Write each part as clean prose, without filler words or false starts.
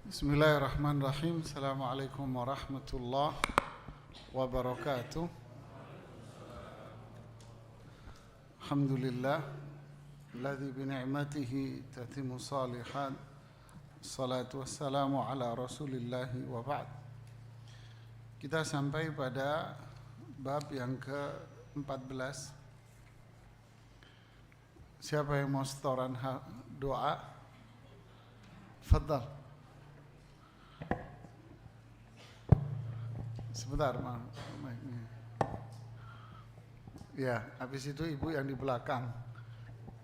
Bismillahirrahmanirrahim. Assalamualaikum warahmatullahi wabarakatuh. Alhamdulillah alladzi bi ni'matihi tatimmu shalihat. Salatu wassalamu ala Rasulillah wa ba'd. Kita sampai pada bab yang ke-14. Siapa yang mau setoran doa? Fadhal. Sebentar, mic-nya. Ya, habis itu ibu yang di belakang.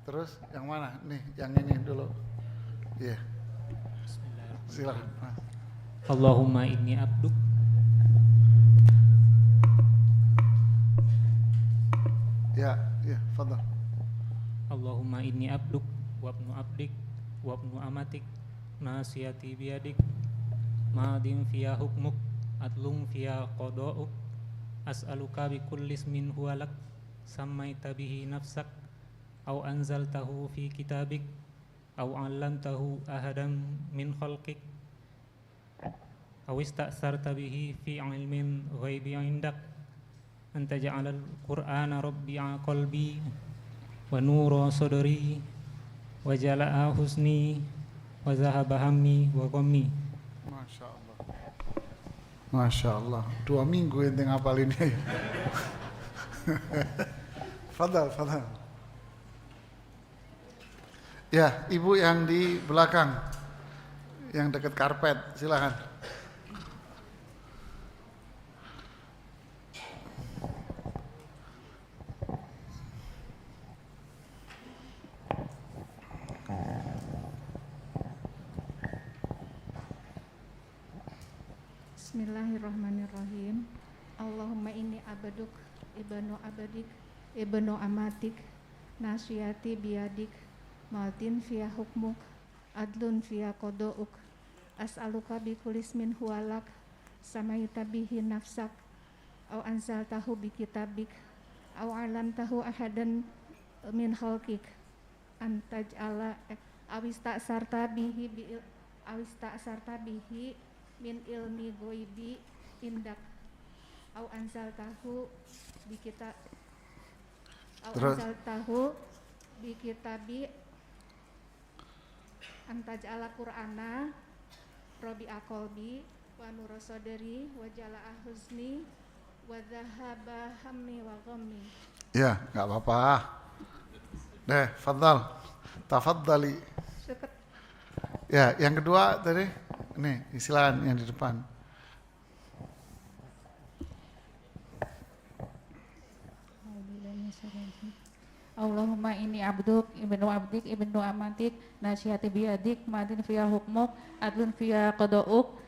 Terus yang mana? Nih, yang ini dulu. Iya. Silakan. Allahumma inni abduk. Ya, fadhal. Allahumma inni abduk wa ibnu abdik wa ibnu amatik nasiyati biyadik madin fiya hukmuk adlum fiya qada'uk as'aluka bi kulli ismin huwa lak sammaita bihi nafsak aw anzaltahu fi kitabik aw 'allamtahu ahadan min khalqik aw ista'sarta bihi fi 'ilmin ghaibi 'indak anta ja'alal qur'ana rabbi'a qalbi wa nura sadri wa jala'a husni wa zahaba hammi wa ghammi. Masya Allah. Masya Allah. 2 minggu ente ngapal ini. Fadhal. Ya, ibu yang di belakang, yang dekat karpet, silakan. Bismillahirrahmanirrahim. Allahumma inni abaduk ibnu abadik ibnu amatik nasiyati biyadik madin fiya hukmuk adlun fiya qada'uk as'aluka bi kulismin huwalak samaita bihi nafsak aw anzaltahu bi kitabik aw 'allamtahu ahadan min khalqik antaj'ala awista'sarta bihi min ilmi ghaibi indak au anzaltahu bi kitabi antaj'ala qur'ana rabi'a qalbi wa nura sadri wa jala'a husni wa dhahaba hammi wa ghammi. Ya, enggak apa-apa. Deh, fadhal. Tafadhali. Ya, yang kedua tadi. Nih, silakan yang di depan. Allahumma inni abduk ibnu abdik ibnu amatik nasihati biyadik madin fiya hukmuk adlun fiya qada'uk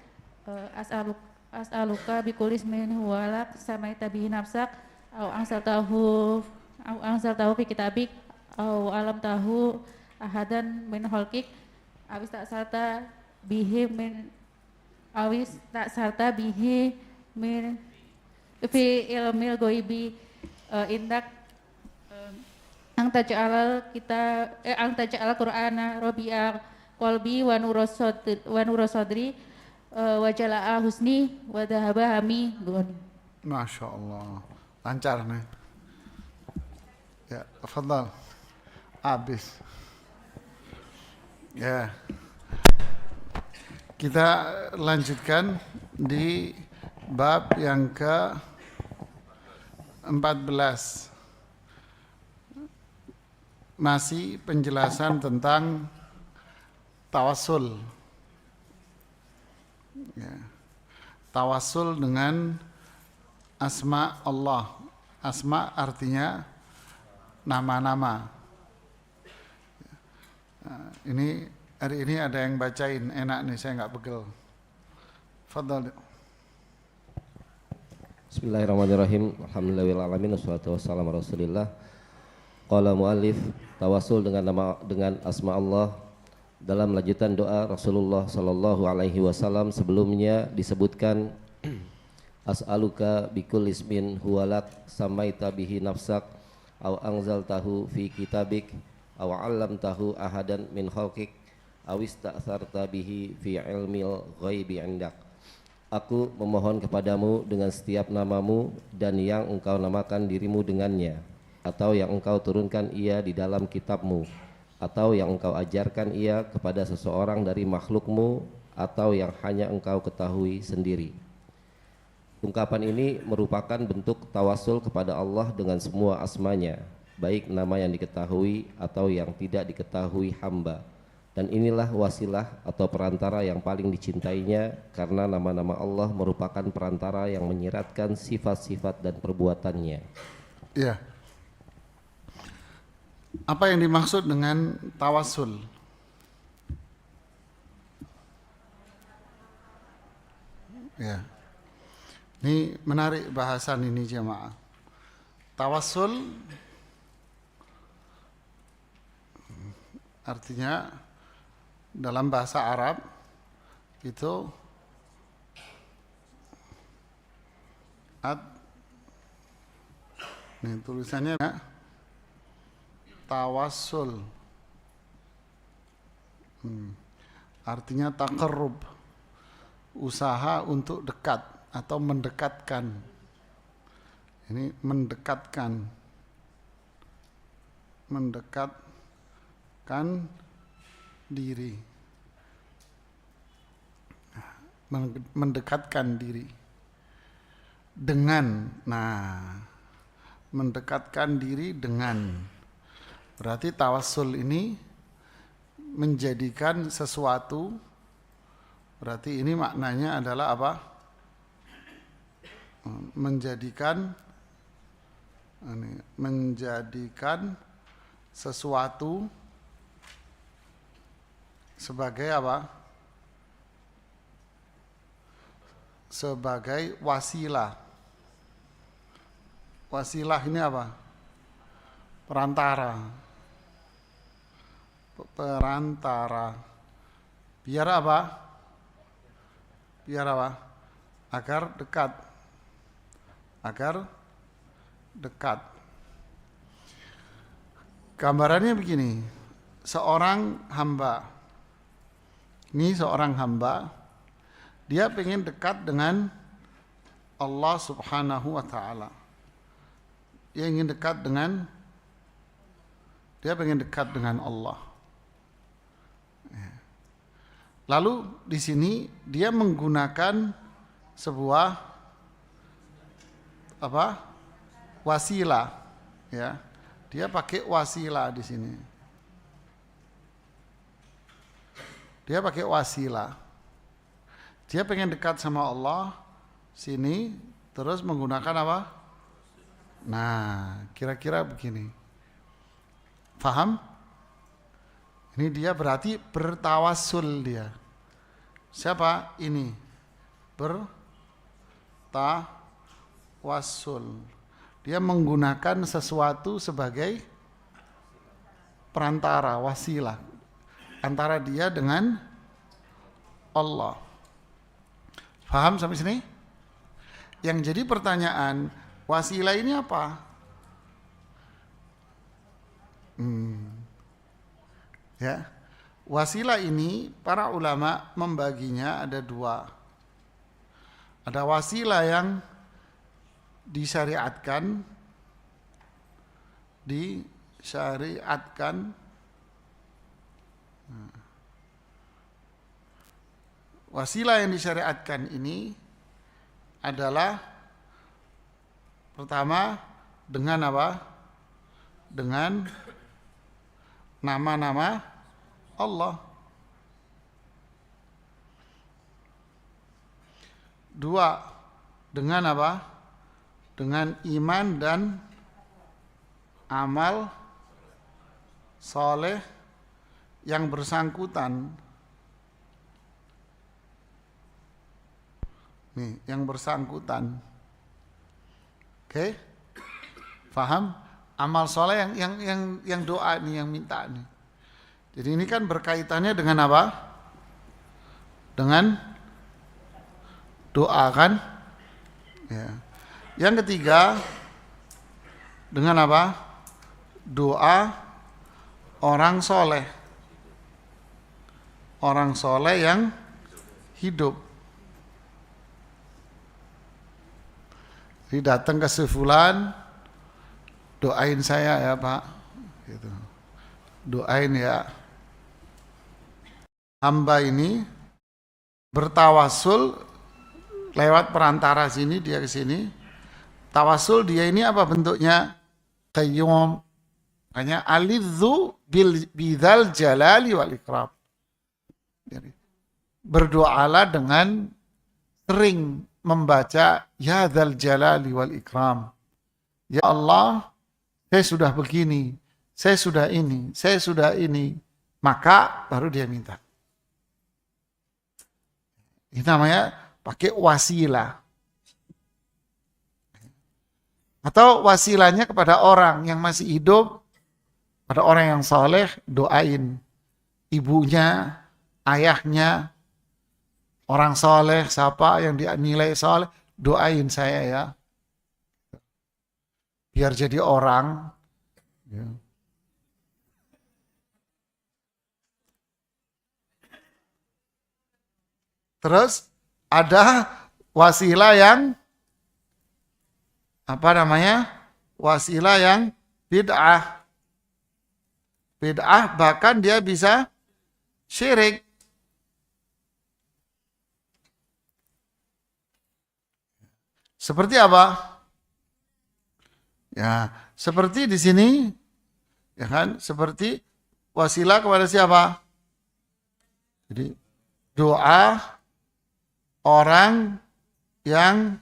as'aluka bi kulli ismin huwalak samaita bihi nafsak au anzaltahu fi kitabik au alamtahu ahadan min khalqik awis tak sarta bihi min fi ilmil ghaibi indak ang taj'alal qur'ana rabi'a qalbi wa nura sadri wa jala'a husni wa dhahaba hammi. Masya Allah, lancar nih. Ya, tafadhal. Habis. Ya. Kita lanjutkan di bab yang ke-14. Masih penjelasan tentang tawassul. Ya. Tawassul dengan asma Allah. Asma artinya nama-nama. Nah, ini hari ini ada yang bacain, enak nih, saya nggak pegel. Fadhal. Bismillahirrahmanirrahim. Alhamdulillahirrahmanirrahim. Wassalatu wassalamu ala Rasulillah. Qala muallif, tawasul dengan asma Allah. Dalam lanjutan doa Rasulullah sallallahu alaihi wasallam sebelumnya disebutkan as'aluka bikul ismin huwalak samaita bihi nafsak aw anzaltahu fi kitabik aw 'allamtahu ahadan min khalqik awis ta'tharta bihi fi ilmil ghaibi 'indak. Aku memohon kepadamu dengan setiap namamu dan yang engkau namakan dirimu dengannya, atau yang engkau turunkan ia di dalam kitabmu, atau yang engkau ajarkan ia kepada seseorang dari makhlukmu, atau yang hanya engkau ketahui sendiri. Ungkapan ini merupakan bentuk tawasul kepada Allah dengan semua asmanya, baik nama yang diketahui atau yang tidak diketahui hamba. Dan inilah wasilah atau perantara yang paling dicintainya, karena nama-nama Allah merupakan perantara yang menyiratkan sifat-sifat dan perbuatannya. Ya. Apa yang dimaksud dengan tawasul? Ya. Ini menarik bahasan ini jemaah. Tawasul artinya dalam bahasa Arab itu nih tulisannya tawassul. Artinya taqarrub, usaha untuk dekat atau mendekatkan. Ini mendekatkan diri, mendekatkan diri dengan, mendekatkan diri dengan, berarti tawassul ini menjadikan sesuatu, berarti ini maknanya adalah apa? Menjadikan sesuatu sebagai apa? Sebagai wasilah. Wasilah ini apa? Perantara. Biar apa? Biar apa? Agar dekat. Gambarannya begini, seorang hamba, dia pengen dekat dengan Allah Subhanahu wa Ta'ala. Dia pengen dekat dengan Allah. Lalu di sini dia menggunakan sebuah wasilah, ya. Dia pakai wasilah di sini. Dia pakai wasilah. Dia pengen dekat sama Allah sini, terus menggunakan apa? Nah, kira-kira begini. Faham? Ini dia berarti bertawassul dia. Siapa ini? Bertawassul. Dia menggunakan sesuatu sebagai perantara, wasilah antara dia dengan Allah. Paham sampai sini? Yang jadi pertanyaan, wasilah ini apa? Ya, wasilah ini para ulama membaginya ada dua. Ada wasilah yang disyariatkan, wasilah yang disyariatkan ini adalah pertama dengan apa? Dengan nama-nama Allah. Dua, dengan apa? Dengan iman dan amal soleh yang bersangkutan. Nih, yang bersangkutan. Oke? Paham? Amal soleh yang doa nih, yang minta nih. Jadi ini kan berkaitannya dengan apa? Dengan doa kan? Ya. Yang ketiga, dengan apa? Doa orang soleh. orang soleh yang hidup. Jadi datang ke si fulan, doain saya ya Pak, gitu. Doain ya. Hamba ini bertawasul lewat perantara sini, dia ke sini. Tawasul dia ini apa bentuknya? Qayyum. Makanya alidzu bidzal jalali wal ikram. Jadi, berdoalah dengan sering membaca ya dzal jalali wal ikram. Ya Allah, saya sudah begini, saya sudah ini, saya sudah ini. Maka baru dia minta. Ini namanya pakai wasilah. Atau wasilahnya kepada orang yang masih hidup, pada orang yang soleh, doain. Ibunya, ayahnya, orang soleh, siapa yang dinilai soleh, doain saya ya. Biar jadi orang. Ya. Terus ada wasilah yang apa namanya? Wasilah yang bid'ah. Bid'ah bahkan dia bisa syirik. Seperti apa? Ya, seperti di sini ya kan? Seperti wasilah kepada siapa? Jadi doa orang yang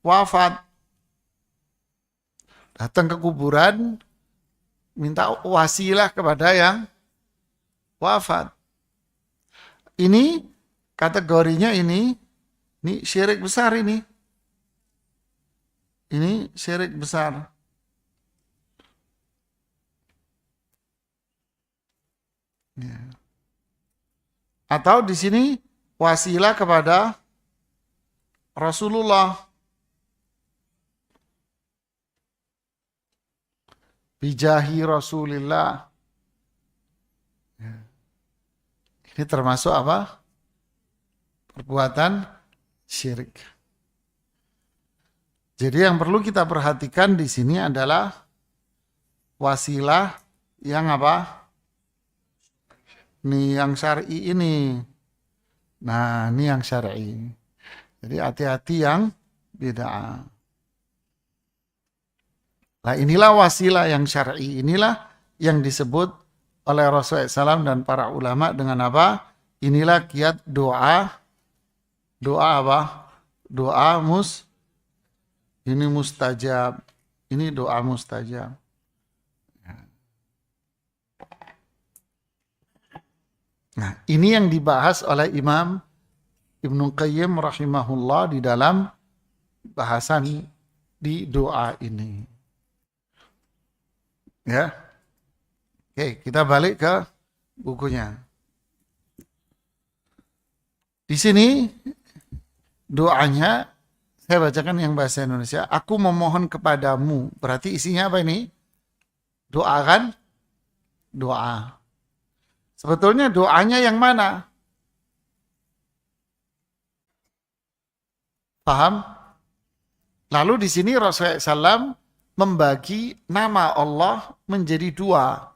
wafat, datang ke kuburan minta wasilah kepada yang wafat. Ini kategorinya ini syirik besar ini. Ini syirik besar. Ya. Atau di sini wasilah kepada Rasulullah. Bijahi Rasulillah. Ya. Ini termasuk apa? Perbuatan syirik. Jadi yang perlu kita perhatikan di sini adalah wasilah yang apa? Ini yang syar'i ini. Nah, ini yang syar'i. Jadi hati-hati yang bid'ah. Nah, inilah wasilah yang syar'i. Inilah yang disebut oleh Rasulullah SAW dan para ulama dengan apa? Inilah kiat doa. Doa apa? Doa ini mustajab. Ini doa mustajab. Nah, ini yang dibahas oleh Imam Ibnu Qayyim rahimahullah di dalam bahasan di doa ini. Ya. Oke, kita balik ke bukunya. Di sini doanya saya bacakan yang bahasa Indonesia. Aku memohon kepadamu. Berarti isinya apa ini? Doa kan? Doa. Sebetulnya doanya yang mana? Paham? Lalu di sini Rasulullah SAW membagi nama Allah menjadi dua.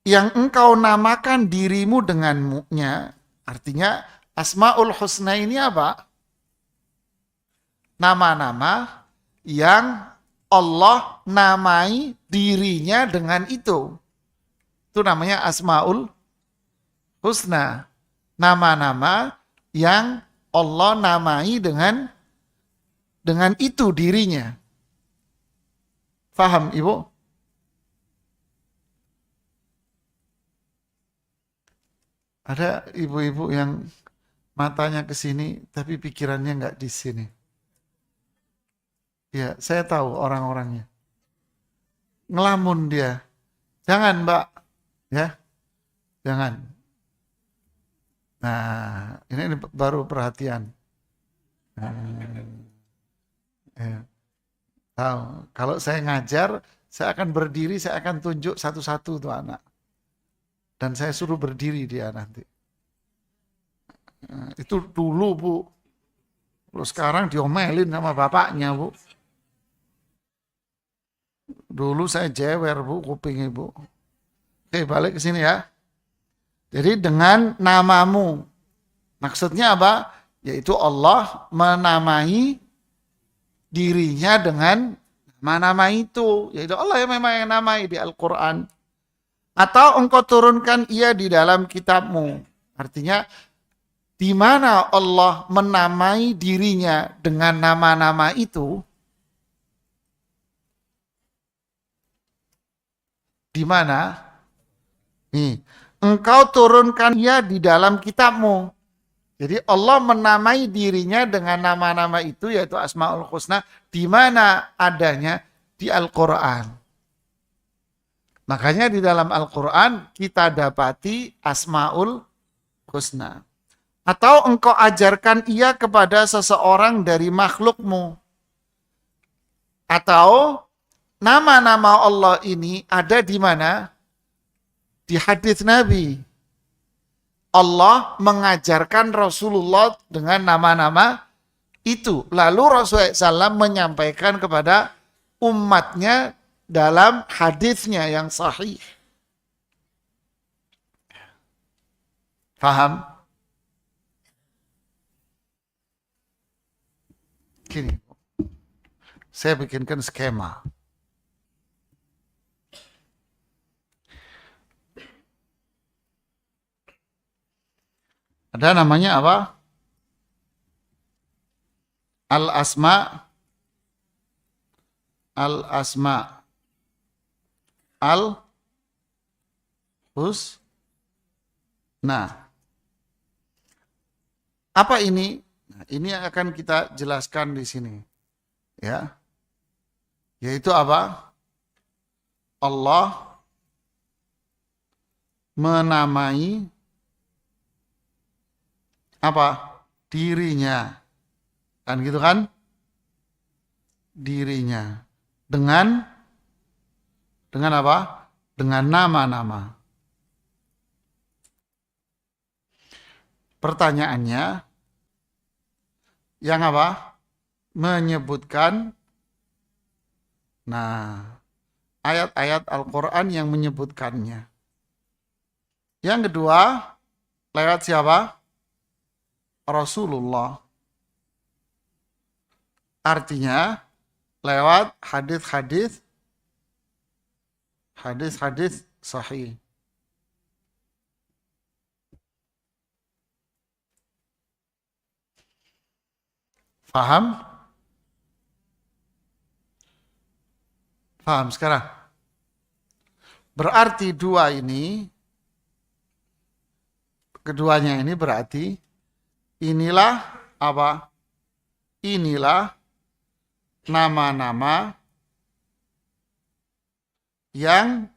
Yang engkau namakan dirimu dengannya, artinya Asmaul Husna ini apa? Nama-nama yang Allah namai dirinya dengan itu. Itu namanya Asmaul Husna. Nama-nama yang Allah namai dengan itu dirinya. Faham, Ibu? Ada ibu-ibu yang matanya ke sini tapi pikirannya nggak di sini. Ya, saya tahu orang-orangnya. Ngelamun dia. Jangan, Mbak. Ya, jangan. Nah, ini baru perhatian. Ya. Tahu, kalau saya ngajar, saya akan berdiri, saya akan tunjuk satu-satu tuh anak. Dan saya suruh berdiri dia nanti. Nah, itu dulu Bu. Terus sekarang diomelin sama bapaknya Bu. Dulu saya jewer Bu kuping Ibu. Oke, balik ke sini ya. Jadi dengan namamu. Maksudnya apa? Yaitu Allah menamai dirinya dengan nama-nama itu. Yaitu Allah yang memang yang namai di Al-Quran. Atau engkau turunkan ia di dalam kitabmu. Artinya, di mana Allah menamai dirinya dengan nama-nama itu, di mana? Nih, engkau turunkan ia di dalam kitabmu. Jadi Allah menamai dirinya dengan nama-nama itu, yaitu Asmaul Husna, di mana adanya di Al-Quran. Makanya di dalam Al-Quran kita dapati Asmaul Husna. Atau engkau ajarkan ia kepada seseorang dari makhlukmu. Atau nama-nama Allah ini ada di mana? Di hadis Nabi. Allah mengajarkan Rasulullah dengan nama-nama itu. Lalu Rasulullah SAW menyampaikan kepada umatnya dalam hadisnya yang sahih. Paham? Gini, saya bikinkan skema. Ada namanya apa? Al-Asma. Al-Asma. Al-Husna. Apa ini? Nah, ini yang akan kita jelaskan di sini. Ya. Yaitu apa? Allah menamai apa? Dirinya. Kan gitu kan? Dirinya. Dengan apa? Dengan nama-nama. Pertanyaannya, yang apa? Menyebutkan, ayat-ayat Al-Quran yang menyebutkannya. Yang kedua, lewat siapa? Rasulullah. Artinya, lewat hadis-hadis sahih. Paham? Paham sekarang? Berarti keduanya ini berarti inilah apa? Inilah nama-nama yang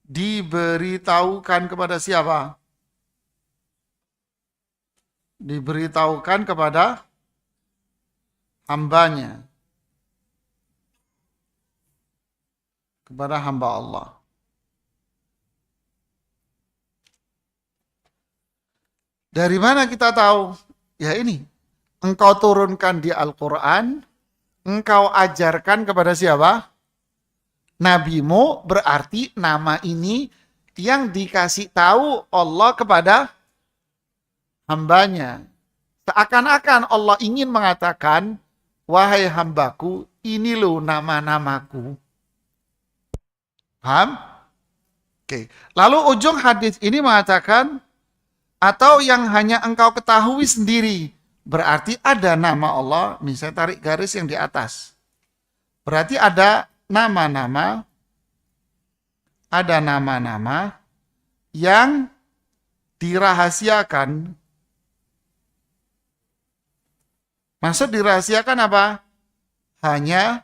diberitahukan kepada siapa? Diberitahukan kepada hambanya. Kepada hamba Allah. Dari mana kita tahu? Ya ini. Engkau turunkan di Al-Quran. Engkau ajarkan kepada siapa? Nabimu, berarti nama ini yang dikasih tahu Allah kepada hambanya. Seakan-akan Allah ingin mengatakan, wahai hambaku, ini loh nama-namaku. Paham? Oke. Lalu ujung hadis ini mengatakan, atau yang hanya engkau ketahui sendiri. Berarti ada nama Allah, misalnya tarik garis yang di atas. Berarti ada nama-nama yang dirahasiakan. Maksud dirahasiakan apa? Hanya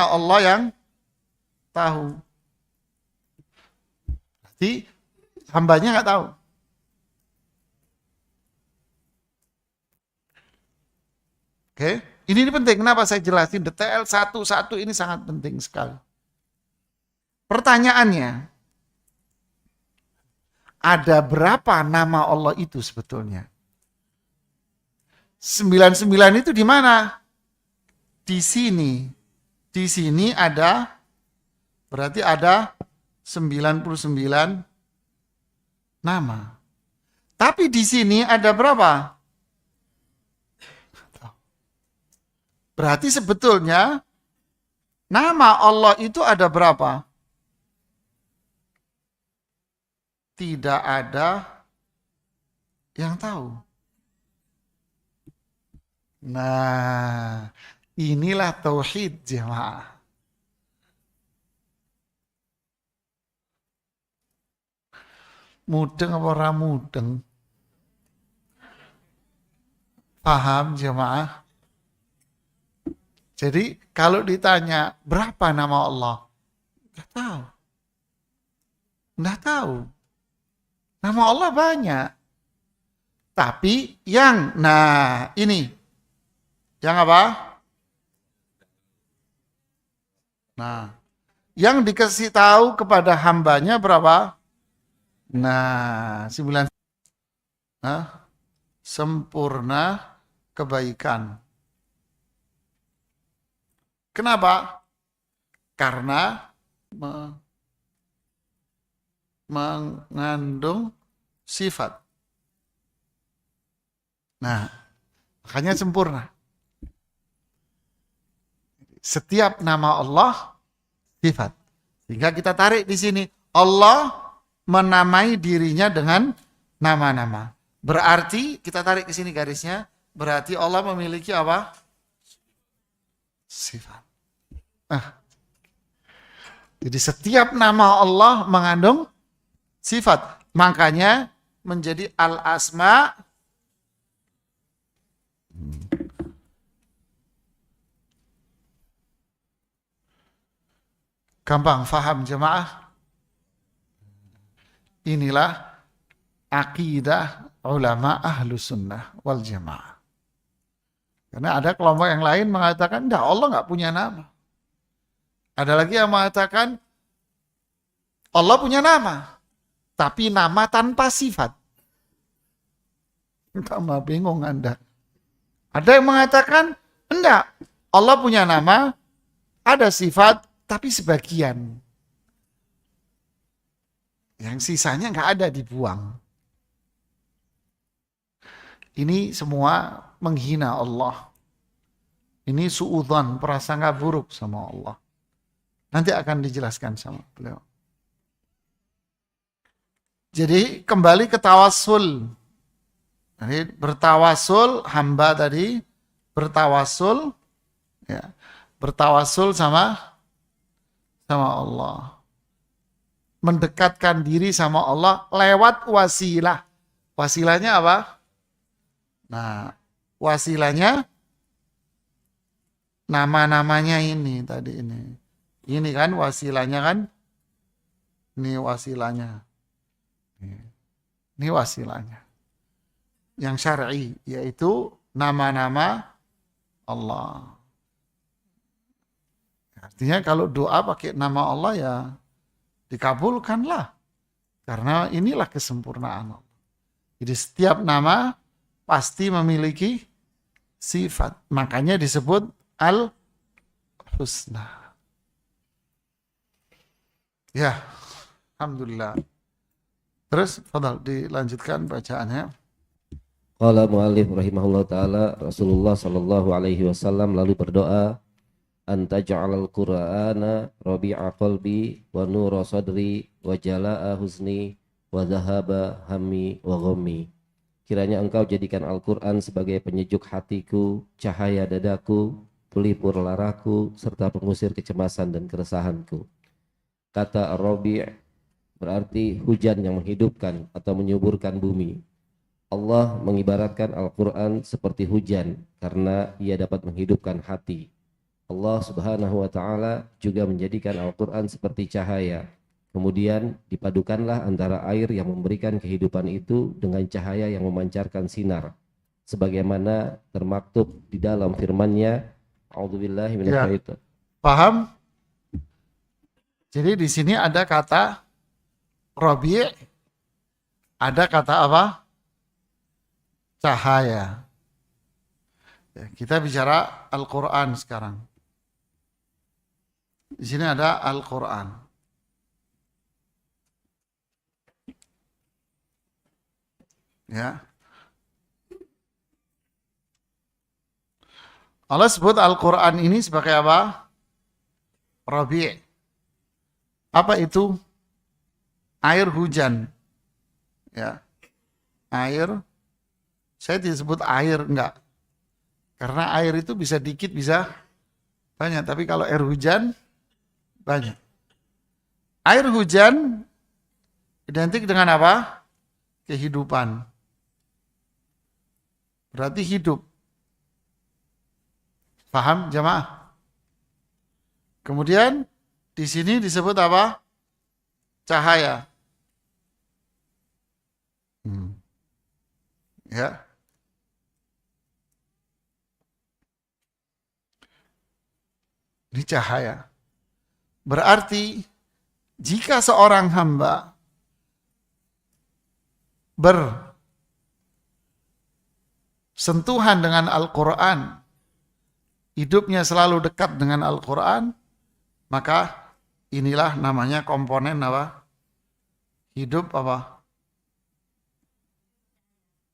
Allah yang tahu. Berarti hambanya nggak tahu. Oke, ini penting. Kenapa saya jelasin detail satu-satu, ini sangat penting sekali. Pertanyaannya, ada berapa nama Allah itu sebetulnya? 99 itu di mana? Di sini. Di sini ada, berarti ada 99 nama. Tapi di sini ada berapa? Berarti sebetulnya nama Allah itu ada berapa? Tidak ada yang tahu. Nah, inilah tauhid jemaah. Mudeng apa ora mudeng? Paham jemaah? Jadi kalau ditanya berapa nama Allah? Enggak tahu. Enggak tahu. Nama Allah banyak. Tapi ini. Yang apa? Nah, yang dikasih tahu kepada hambanya berapa? Nah, 9. Sempurna kebaikan. Kenapa? Karena mengandung sifat. Nah, makanya sempurna. Setiap nama Allah sifat. Sehingga kita tarik di sini, Allah menamai dirinya dengan nama-nama. Berarti kita tarik ke sini garisnya, berarti Allah memiliki apa? Sifat. Jadi setiap nama Allah mengandung sifat. Makanya menjadi al-asma. Gampang faham jemaah? Inilah akidah ulama ahlu sunnah wal jamaah. Karena ada kelompok yang lain mengatakan, enggak, Allah enggak punya nama. Ada lagi yang mengatakan, Allah punya nama, tapi nama tanpa sifat. Tambah bingung Anda. Ada yang mengatakan, enggak, Allah punya nama, ada sifat, tapi sebagian. Yang sisanya enggak ada, dibuang. Ini semua menghina Allah. Ini suudzon, prasangka buruk sama Allah. Nanti akan dijelaskan sama beliau. Jadi kembali ke tawasul. Jadi bertawasul, hamba tadi bertawasul, ya, bertawasul sama Allah. Mendekatkan diri sama Allah lewat wasilah. Wasilahnya apa? Nah, wasilahnya nama-namanya ini tadi ini. Ini kan wasilahnya kan? Ini wasilahnya. Ini wasilahnya. Yang syar'i yaitu nama-nama Allah. Artinya kalau doa pakai nama Allah ya dikabulkanlah. Karena inilah kesempurnaan Allah. Jadi setiap nama pasti memiliki sifat. Makanya disebut Al-Husna. Ya, alhamdulillah. Terus, fadal dilanjutkan bacaannya. Qala mu'allif rahimahullah ta'ala, Rasulullah sallallahu alaihi wasallam lalu berdoa, anta ja'alal qur'ana rabi'a qalbi wa nura sadri wa jala'a huzni wa dhahaba hammi wa ghammi. Kiranya engkau jadikan Al-Quran sebagai penyejuk hatiku, cahaya dadaku, pelipur laraku, serta pengusir kecemasan dan keresahanku. Kata Ar-Rabi' berarti hujan yang menghidupkan atau menyuburkan bumi. Allah mengibaratkan Al-Quran seperti hujan karena ia dapat menghidupkan hati. Allah Subhanahu wa Ta'ala juga menjadikan Al-Quran seperti cahaya. Kemudian dipadukanlah antara air yang memberikan kehidupan itu dengan cahaya yang memancarkan sinar. Sebagaimana termaktub di dalam firman-Nya, A'udzubillahi minasyaitonir. Paham? Jadi di sini ada kata Rabi', ada kata apa? Cahaya. Ya, kita bicara Al-Quran sekarang. Di sini ada Al-Quran. Ya. Allah sebut Al-Quran ini sebagai apa? Rabi'. Apa itu? Air hujan. Ya. Air. Saya tidak sebut air, enggak. Karena air itu bisa dikit, bisa banyak. Tapi kalau air hujan, banyak. Air hujan identik dengan apa? Kehidupan. Berarti hidup. Paham jamaah? Kemudian di sini disebut apa? Cahaya. Ya. Ini cahaya. Berarti jika seorang hamba bersentuhan dengan Al-Quran, hidupnya selalu dekat dengan Al-Quran, maka inilah namanya komponen apa? Hidup apa?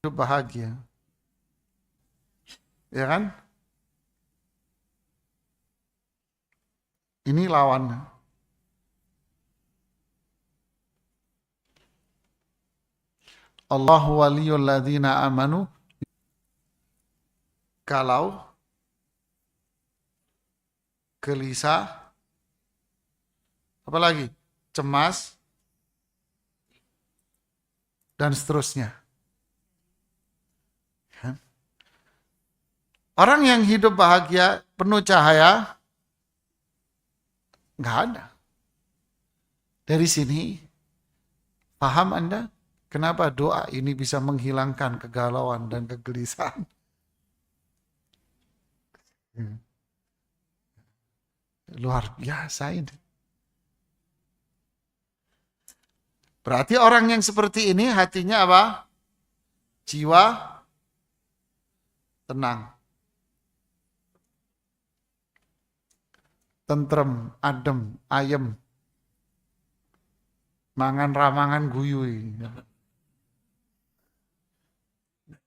Hidup bahagia. Ya kan? Ini lawannya. Allahu waliyul ladzina amanu. Kalau gelisah, apalagi cemas, dan seterusnya. Orang yang hidup bahagia, penuh cahaya, nggak ada. Dari sini, paham Anda kenapa doa ini bisa menghilangkan kegalauan dan kegelisahan? Luar biasa ini. Berarti orang yang seperti ini hatinya apa? Jiwa tenang. Tentrem, adem, ayem. Mangan ramangan guyui.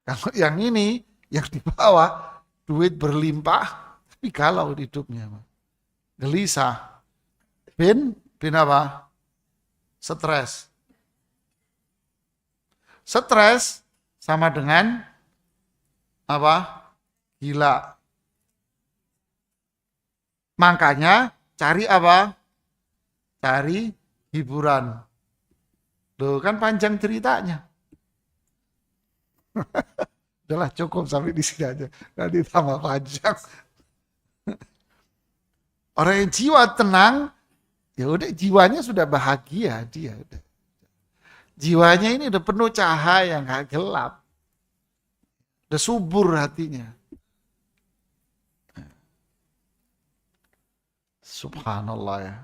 Kalau yang ini, yang di bawah, duit berlimpah, tapi galau hidupnya. Gelisah. Bin apa? Stres. Stres sama dengan apa? Gila. Makanya cari apa? Cari hiburan. Loh kan panjang ceritanya. Udahlah cukup sampai di sini aja. Nanti tambah panjang. Orang yang jiwa tenang, ya udah jiwanya sudah bahagia dia. Udah. Jiwanya ini udah penuh cahaya, nggak gelap. Udah subur hatinya. Subhanallah ya.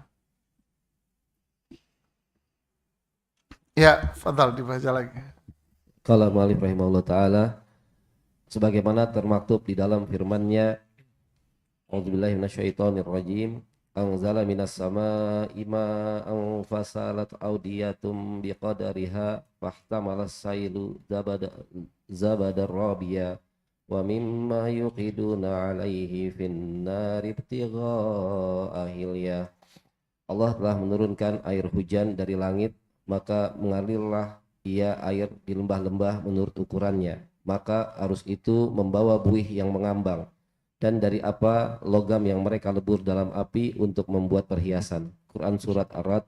Ya, fadal dibaca lagi. Qala mu'allif rahimahullah ta'ala, sebagaimana termaktub di dalam firman-Nya, A'udzubillahi minasyaitonirrajim, anzala minas samaa'i ma'an fasalat awdiyatum biqadariha fahtamalas sailu zabadar rabiya wa mimma yuqiduna alaihi finnar ibtigha'a hilya. Allah telah menurunkan air hujan dari langit, maka mengalirlah ia air di lembah-lembah menurut ukurannya, maka arus itu membawa buih yang mengambang, dan dari apa logam yang mereka lebur dalam api untuk membuat perhiasan. Quran surat Ar-Ra'd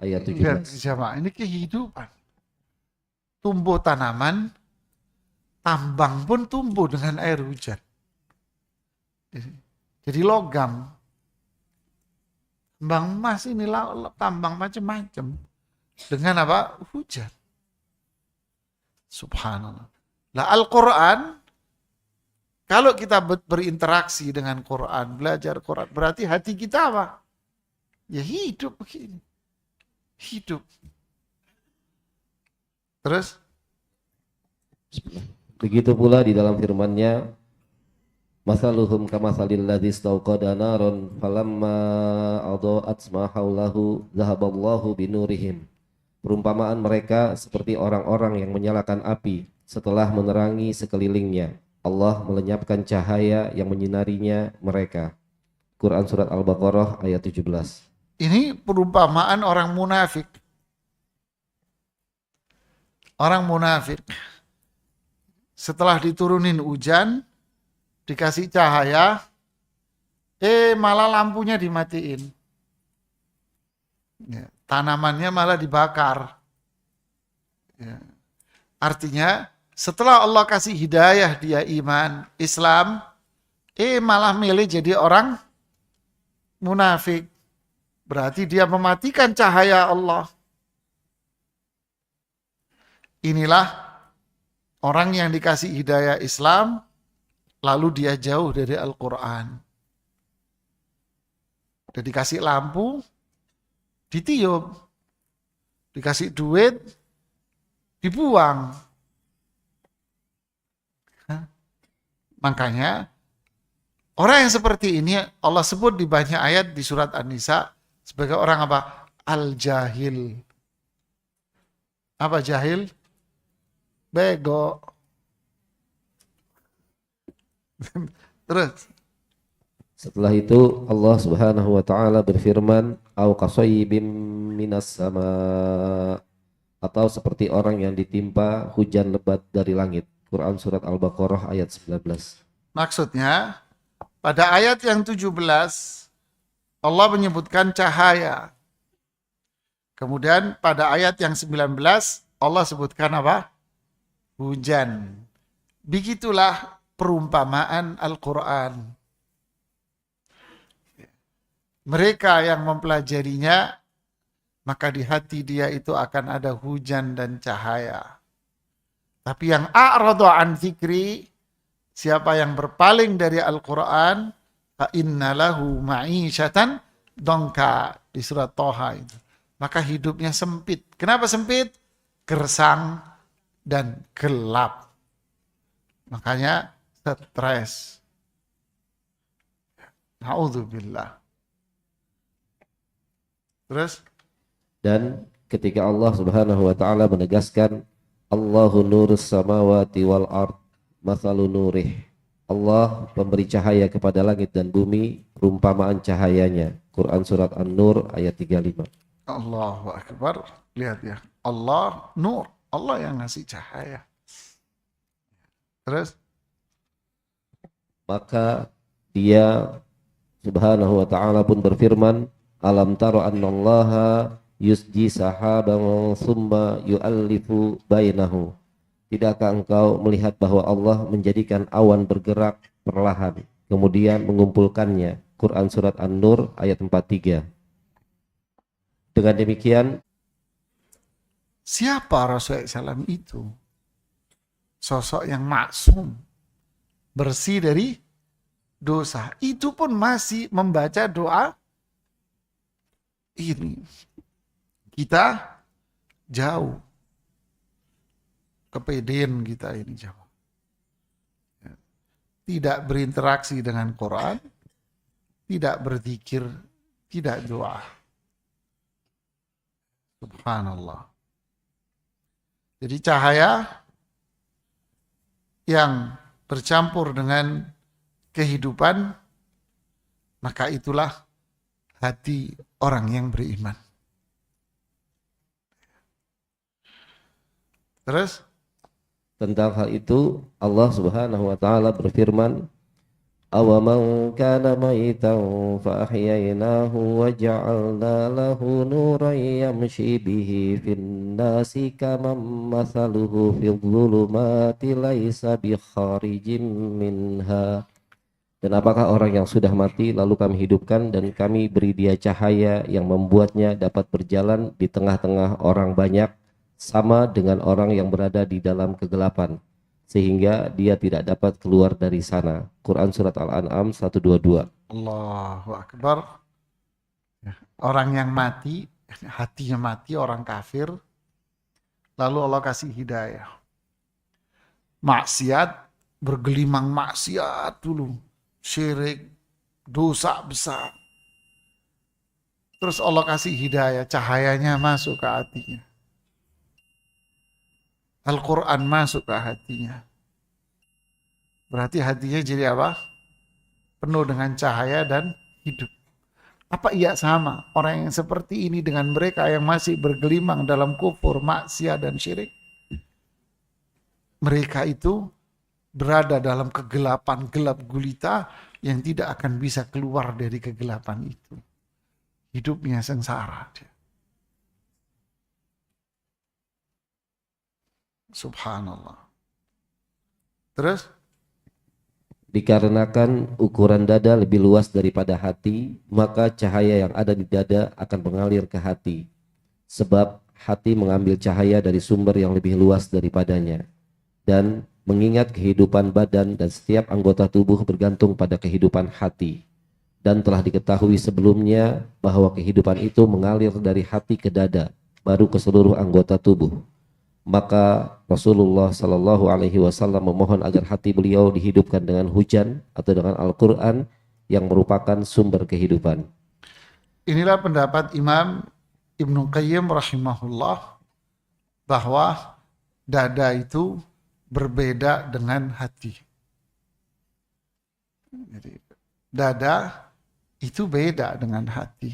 ayat 17. Ini kehidupan. Tumbuh tanaman, tambang pun tumbuh dengan air hujan. Jadi logam. Tambang emas ini tambang macam-macam. Dengan apa? Hujan. Subhanallah. Lah Al-Quran, kalau kita berinteraksi dengan Quran, belajar Quran, berarti hati kita apa? Ya hidup begini. Hidup. Terus? Begitu pula di dalam firman-Nya, masaluhum kamasalil ladzi istauqada naron falamma adaa'at ma haulahu dhahaballahu binurihim. Perumpamaan mereka seperti orang-orang yang menyalakan api setelah menerangi sekelilingnya. Allah melenyapkan cahaya yang menyinarinya mereka. Quran surat Al-Baqarah ayat 17. Ini perumpamaan orang munafik. Orang munafik. Setelah diturunin hujan, dikasih cahaya, malah lampunya dimatiin. Ya, tanamannya malah dibakar. Ya. Artinya setelah Allah kasih hidayah dia iman Islam, malah milih jadi orang munafik. Berarti dia mematikan cahaya Allah. Inilah orang yang dikasih hidayah Islam, lalu dia jauh dari Al-Quran. Udah dikasih lampu, ditiup. Dikasih duit, dibuang. Makanya orang yang seperti ini Allah sebut di banyak ayat di surat An-Nisa sebagai orang apa? Al-jahil. Apa jahil? Bego. Terus Setelah itu Allah Subhanahu wa taala berfirman, au qasayyibim minas sama, atau seperti orang yang ditimpa hujan lebat dari langit. Quran surat Al-Baqarah ayat 19. maksudnya pada ayat yang 17 Allah menyebutkan cahaya. Kemudian pada ayat yang 19 Allah sebutkan apa? Hujan. Begitulah perumpamaan Al-Quran. Mereka yang mempelajarinya, maka di hati dia itu akan ada hujan dan cahaya. Tapi yang a'rada an dzikri, siapa yang berpaling dari Al-Quran, fa inna lahu ma'isyatan dongka, di surat Toha itu. Maka hidupnya sempit. Kenapa sempit? Gersang dan gelap. Makanya stres. Na'udzubillah. Terus? Dan ketika Allah Subhanahu wa taala menegaskan Allahu nurus samawati wal ard mathalu nurih. Allah pemberi cahaya kepada langit dan bumi, perumpamaan cahayanya. Quran surat An-Nur ayat 35. Allahu Akbar. Lihat ya. Allah nur. Allah yang ngasih cahaya. Terus? Maka dia Subhanahu wa taala pun berfirman, alam taro annallaha yusji sahaban summa yu'allifu bainahu. Tidakkah engkau melihat bahwa Allah menjadikan awan bergerak perlahan, kemudian mengumpulkannya. Quran surat An-Nur ayat 43. Dengan demikian, Siapa Rasulullah SAW itu? Sosok yang maksum, bersih dari dosa. Itu pun masih membaca doa ini. Kita jauh. Kepedean kita ini jauh. Tidak berinteraksi dengan Quran, tidak berzikir, tidak doa. Subhanallah. Jadi cahaya yang bercampur dengan kehidupan, maka itulah hati orang yang beriman. Terus? tentang hal itu Allah Subhanahu wa taala berfirman, awaman kana maitan fa ahyaynahu wa ja'alna lahu nuran yamshi bihi fin nasi kaman mathaluhu fil dhulumati laisa bi kharijin minha. Dan apakah orang yang sudah mati lalu kami hidupkan dan kami beri dia cahaya yang membuatnya dapat berjalan di tengah-tengah orang banyak, sama dengan orang yang berada di dalam kegelapan, sehingga dia tidak dapat keluar dari sana. Quran surat Al-An'am 122. Allahu Akbar. Orang yang mati, hatinya mati, orang kafir, lalu Allah kasih hidayah. Maksiat, bergelimang maksiat dulu, syirik, dosa besar. Terus Allah kasih hidayah, cahayanya masuk ke hatinya. Al-Quran masuk ke hatinya. Berarti hatinya jadi apa? Penuh dengan cahaya dan hidup. Apa iya sama orang yang seperti ini dengan mereka yang masih bergelimang dalam kufur, maksiat dan syirik? Mereka itu berada dalam kegelapan gelap gulita yang tidak akan bisa keluar dari kegelapan itu. Hidupnya sengsara. Subhanallah. Terus? Dikarenakan ukuran dada lebih luas daripada hati, maka cahaya yang ada di dada akan mengalir ke hati. Sebab hati mengambil cahaya dari sumber yang lebih luas daripadanya. Dan mengingat kehidupan badan dan setiap anggota tubuh bergantung pada kehidupan hati. Dan telah diketahui sebelumnya bahwa kehidupan itu mengalir dari hati ke dada, baru ke seluruh anggota tubuh. Maka Rasulullah Shallallahu Alaihi Wasallam memohon agar hati beliau dihidupkan dengan hujan atau dengan Al-Quran yang merupakan sumber kehidupan. Inilah pendapat Imam Ibnu Qayyim rahimahullah, bahwa dada itu berbeda dengan hati. Jadi dada itu beda dengan hati.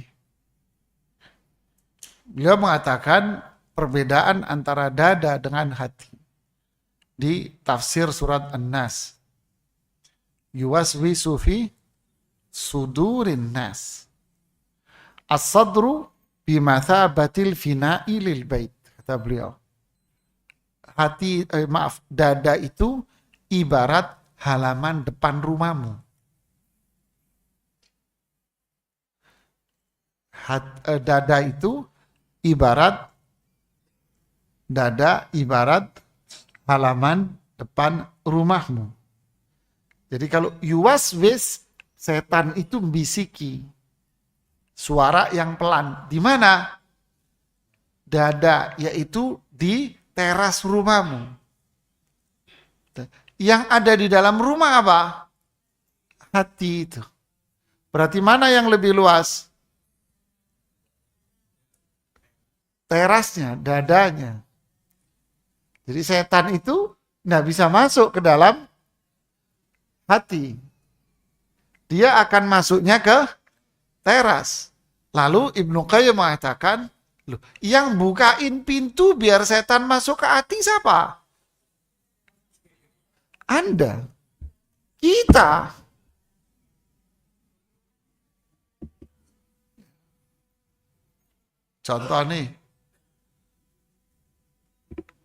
Beliau mengatakan perbedaan antara dada dengan hati di tafsir surat An-Nas. Yuwaswisu fi sudurin nas. As-sadru bimathabatil fina'i lil bait, kata beliau. Dada itu ibarat halaman depan rumahmu. Dada itu ibarat halaman depan rumahmu. Jadi kalau yuwaswis, setan itu membisiki suara yang pelan. Di mana? Dada, yaitu di teras rumahmu. Yang ada di dalam rumah apa? Hati itu. Berarti mana yang lebih luas? Terasnya, dadanya. Jadi setan itu nggak bisa masuk ke dalam hati. Dia akan masuknya ke teras. Lalu Ibnu Qayyim mengatakan, loh, yang bukain pintu biar setan masuk ke hati siapa? Anda. Kita. Contoh nih.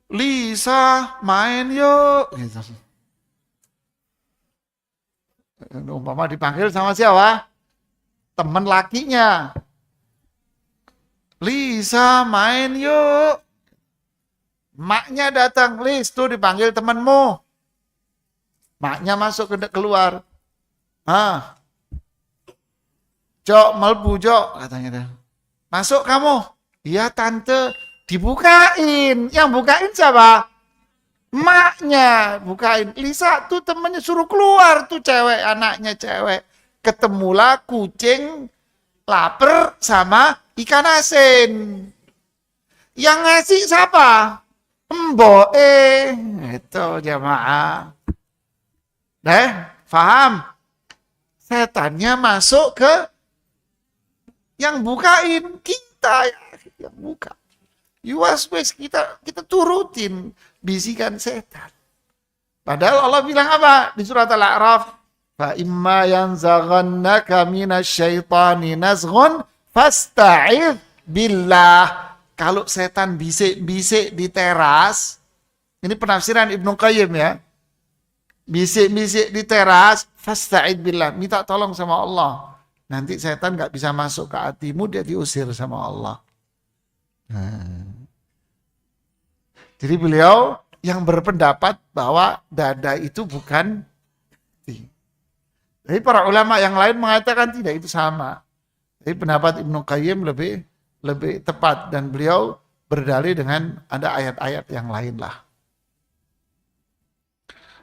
Lisa, main yuk. Gitu. Umpama dipanggil sama siapa? Teman lakinya. Lisa, main yuk. Maknya datang, Lis, tuh dipanggil temanmu. Maknya masuk keluar. Jok, melbu Jok, katanya. Masuk kamu. Iya tante. Dibukain. Yang bukain siapa? Maknya bukain. Lisa tuh temennya suruh keluar tuh cewek, anaknya cewek. Ketemulah kucing lapar sama ikan asin. Yang ngasih siapa? Mboe. Itu jamaah. Paham? Setannya masuk ke yang bukain kita yang buka. Yuwaswis, kita turutin bisikan setan. Padahal Allah bilang apa di surat Al-A'raf? Fa imma yanzaghannaka minasyaitani nazghun fasta'idz billah. Kalau setan bisik-bisik di teras, ini penafsiran Ibnu Qayyim ya. Bisik-bisik di teras, fasta'idz billah, minta tolong sama Allah. Nanti setan nggak bisa masuk ke hatimu, dia diusir sama Allah. Jadi beliau yang berpendapat bahwa dada itu bukan hati. Jadi para ulama yang lain mengatakan tidak, itu sama. Tapi pendapat Ibnu Qayyim lebih tepat dan beliau berdalil dengan ada ayat-ayat yang lain lah.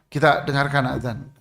Kita dengarkan azan.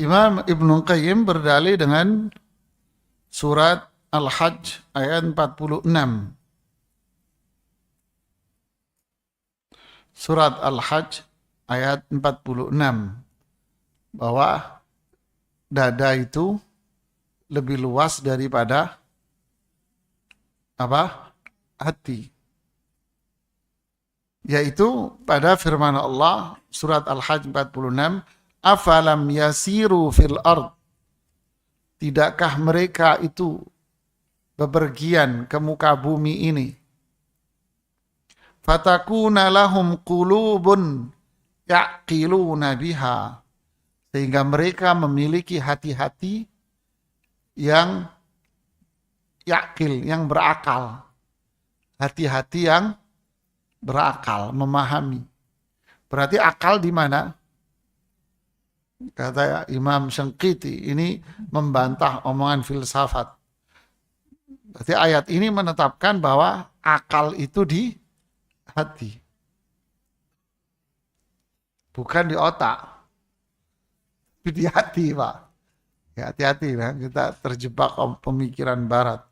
Imam Ibnu Qayyim berdalil dengan surat Al-Hajj ayat 46. Surat Al-Hajj ayat 46 bahwa dada itu lebih luas daripada apa? Hati. Yaitu pada firman Allah surat Al-Hajj 46, afalam yasiru fil ard, tidakkah mereka itu bepergian ke muka bumi ini, fatakuna lahum qulubun yaqiluna biha, sehingga mereka memiliki hati-hati yang yakil, yang berakal. hati-hati yang berakal, memahami. Berarti akal di mana? Kata Imam Syangqiti, ini membantah omongan filsafat. Berarti ayat ini menetapkan bahwa akal itu di hati. Bukan di otak. Tapi di hati, Pak. Ya, hati-hati ya, kita terjebak pemikiran barat.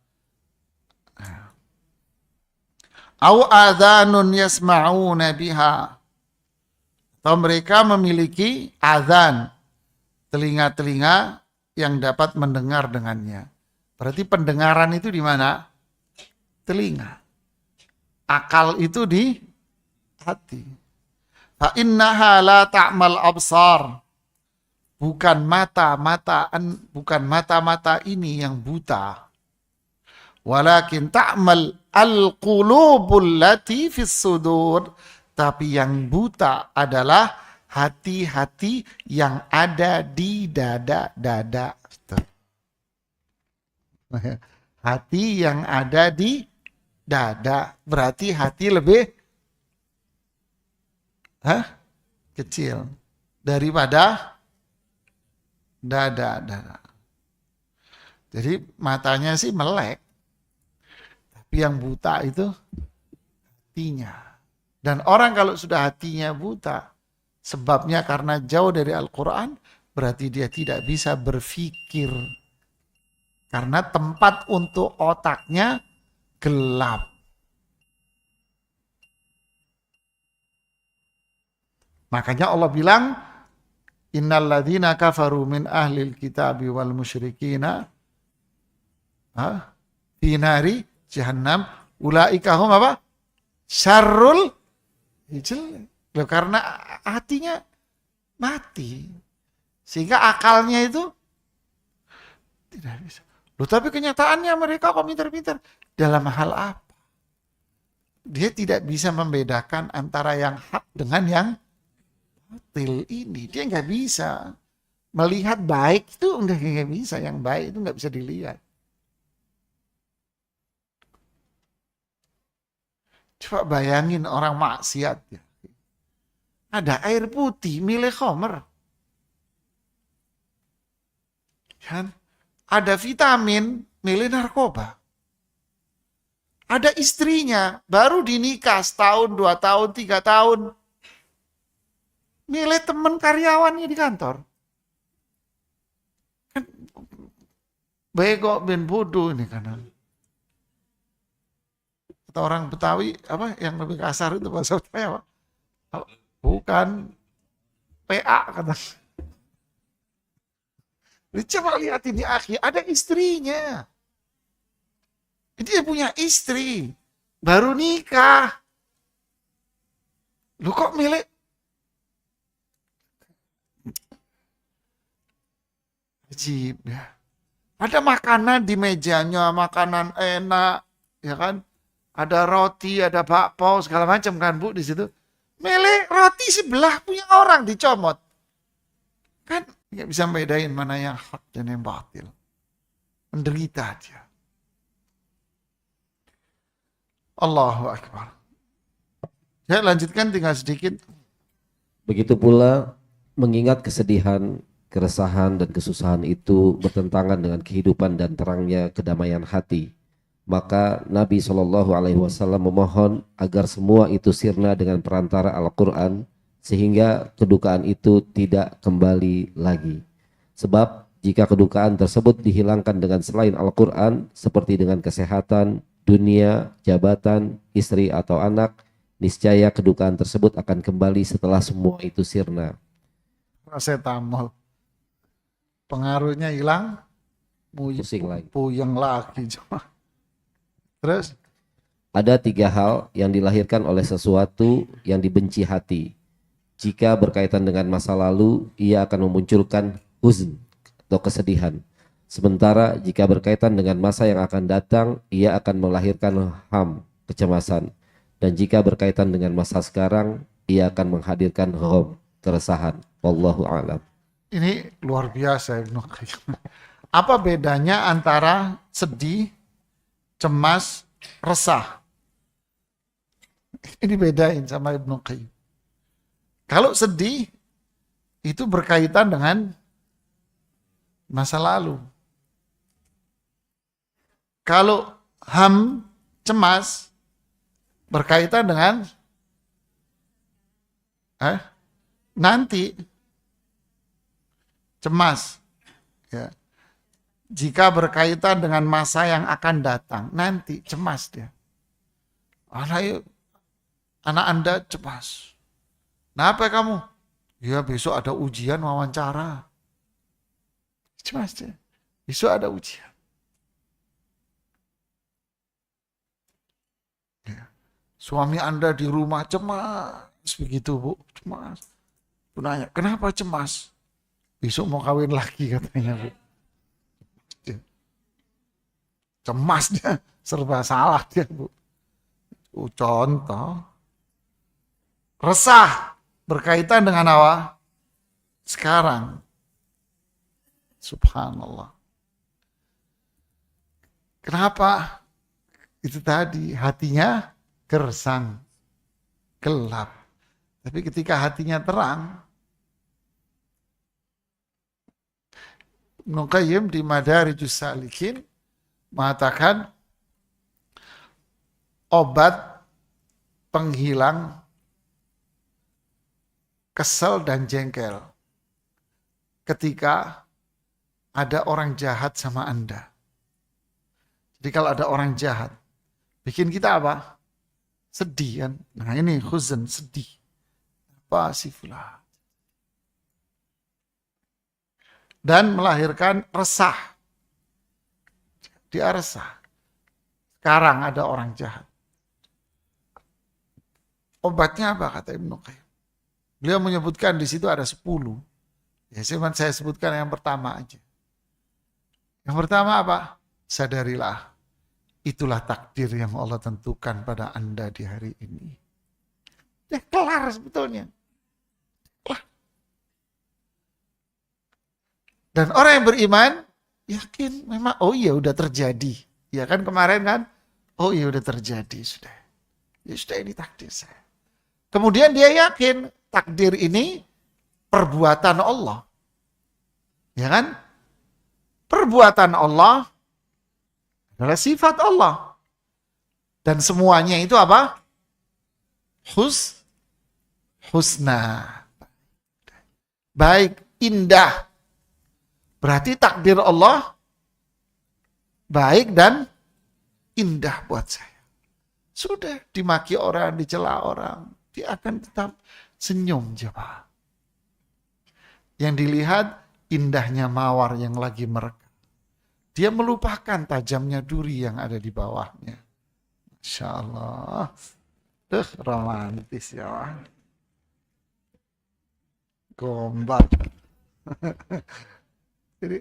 Au adhanun yasma'una biha. Atau mereka memiliki azan, telinga-telinga yang dapat mendengar dengannya. Berarti pendengaran itu di mana? Telinga. Akal itu di hati. Fa innaha la ta'mal absar. Bukan mata-mata ini yang buta. Walakin ta'mal al-qulubul lati fis sudur. Tapi yang buta adalah hati-hati yang ada di dada-dada. Hati yang ada di dada. Berarti hati lebih kecil daripada dada. Jadi matanya sih melek. Tapi yang buta itu hatinya. Dan orang kalau sudah hatinya buta, sebabnya karena jauh dari Al-Quran, berarti dia tidak bisa berpikir. Karena tempat untuk otaknya gelap. Makanya Allah bilang, Innal ladzina kafaru min ahlil kitabi wal musyrikina fi nari jahannam ulaika hum apa? Syarrul Loh, karena hatinya mati. Sehingga akalnya itu tidak bisa. Loh, tapi kenyataannya mereka kok pintar-pintar. Dalam hal apa? Dia tidak bisa membedakan antara yang hak dengan yang batil ini. Dia nggak bisa. Melihat baik itu nggak bisa. Yang baik itu nggak bisa dilihat. Coba bayangin orang maksiat ya. Ada air putih milih khomer. Kan? Ada vitamin milih narkoba. Ada istrinya baru dinikah setahun, 2 tahun, 3 tahun. Milih teman karyawannya di kantor. Kan bego ben bodoh ini kanan. Atau orang Betawi apa yang lebih kasar itu bahasa Betawi apa? Bukan PA kata. Coba lihat ini akhi, ada istrinya. Dia punya istri, baru nikah. Lu kok milik? Ajib ya. Ada makanan di mejanya, makanan enak, ya kan? Ada roti, ada bakpao, segala macam kan Bu di situ. Milih roti sebelah punya orang dicomot. Kan nggak bisa bedain mana yang hak dan yang batil. Menderita dia. Allahu Akbar. Saya lanjutkan tinggal sedikit. Begitu pula mengingat kesedihan, keresahan dan kesusahan itu bertentangan dengan kehidupan dan terangnya kedamaian hati. Maka Nabi SAW memohon agar semua itu sirna dengan perantara Al-Quran sehingga kedukaan itu tidak kembali lagi. Sebab jika kedukaan tersebut dihilangkan dengan selain Al-Quran seperti dengan kesehatan, dunia, jabatan, istri atau anak, niscaya kedukaan tersebut akan kembali setelah semua itu sirna. Paracetamol. Pengaruhnya hilang, Pusing lagi. puyeng lagi. Terus? Ada 3 hal yang dilahirkan oleh sesuatu yang dibenci hati. Jika berkaitan dengan masa lalu, ia akan memunculkan huzn atau kesedihan. Sementara jika berkaitan dengan masa yang akan datang, ia akan melahirkan ham, kecemasan. Dan jika berkaitan dengan masa sekarang, ia akan menghadirkan gham, keresahan. Wallahu a'lam. Ini luar biasa Ibnu Qayyim. Apa bedanya antara sedih, cemas, resah? Ini bedain sama Ibnu Qayyim. Kalau sedih, itu berkaitan dengan masa lalu. Kalau cemas, berkaitan dengan nanti. Cemas. Ya. Jika berkaitan dengan masa yang akan datang, nanti cemas dia. Anak Anda cemas. Kenapa kamu? Ya besok ada ujian wawancara. Cemas dia. Besok ada ujian. Ya. Suami Anda di rumah cemas. Begitu Bu, cemas. Bu nanya, kenapa cemas? Besok mau kawin lagi katanya Bu. Cemas dia, serba salah dia Bu. Contoh. Resah berkaitan dengan apa? Sekarang. Subhanallah. Kenapa? Itu tadi hatinya gersang, gelap. Tapi ketika hatinya terang, Ibnu Qayyim di Madarijus Salikin mengatakan obat penghilang kesel dan jengkel ketika ada orang jahat sama Anda. Jadi kalau ada orang jahat, bikin kita apa? Sedih kan? Nah ini huzn, sedih. Apa sih fulan? Dan melahirkan resah. Dia resah. Sekarang ada orang jahat. Obatnya apa kata Ibnu Qayyim? Beliau menyebutkan di situ ada 10. Ya, saya sebutkan yang pertama aja. Yang pertama apa? Sadarilah. Itulah takdir yang Allah tentukan pada Anda di hari ini. Ya kelar sebetulnya. Dan orang yang beriman yakin memang oh iya udah terjadi. Ya kan kemarin kan? Oh iya udah terjadi sudah. Ya sudah ini takdir saya. Kemudian dia yakin takdir ini perbuatan Allah. Ya kan? Perbuatan Allah adalah sifat Allah. Dan semuanya itu apa? Husna. Baik, indah. Berarti takdir Allah baik dan indah buat saya. Sudah dimaki orang, dicela orang, dia akan tetap senyum coba. Yang dilihat indahnya mawar yang lagi merekah. Dia melupakan tajamnya duri yang ada di bawahnya. Masya Allah. Romantis ya. Gombal. Jadi,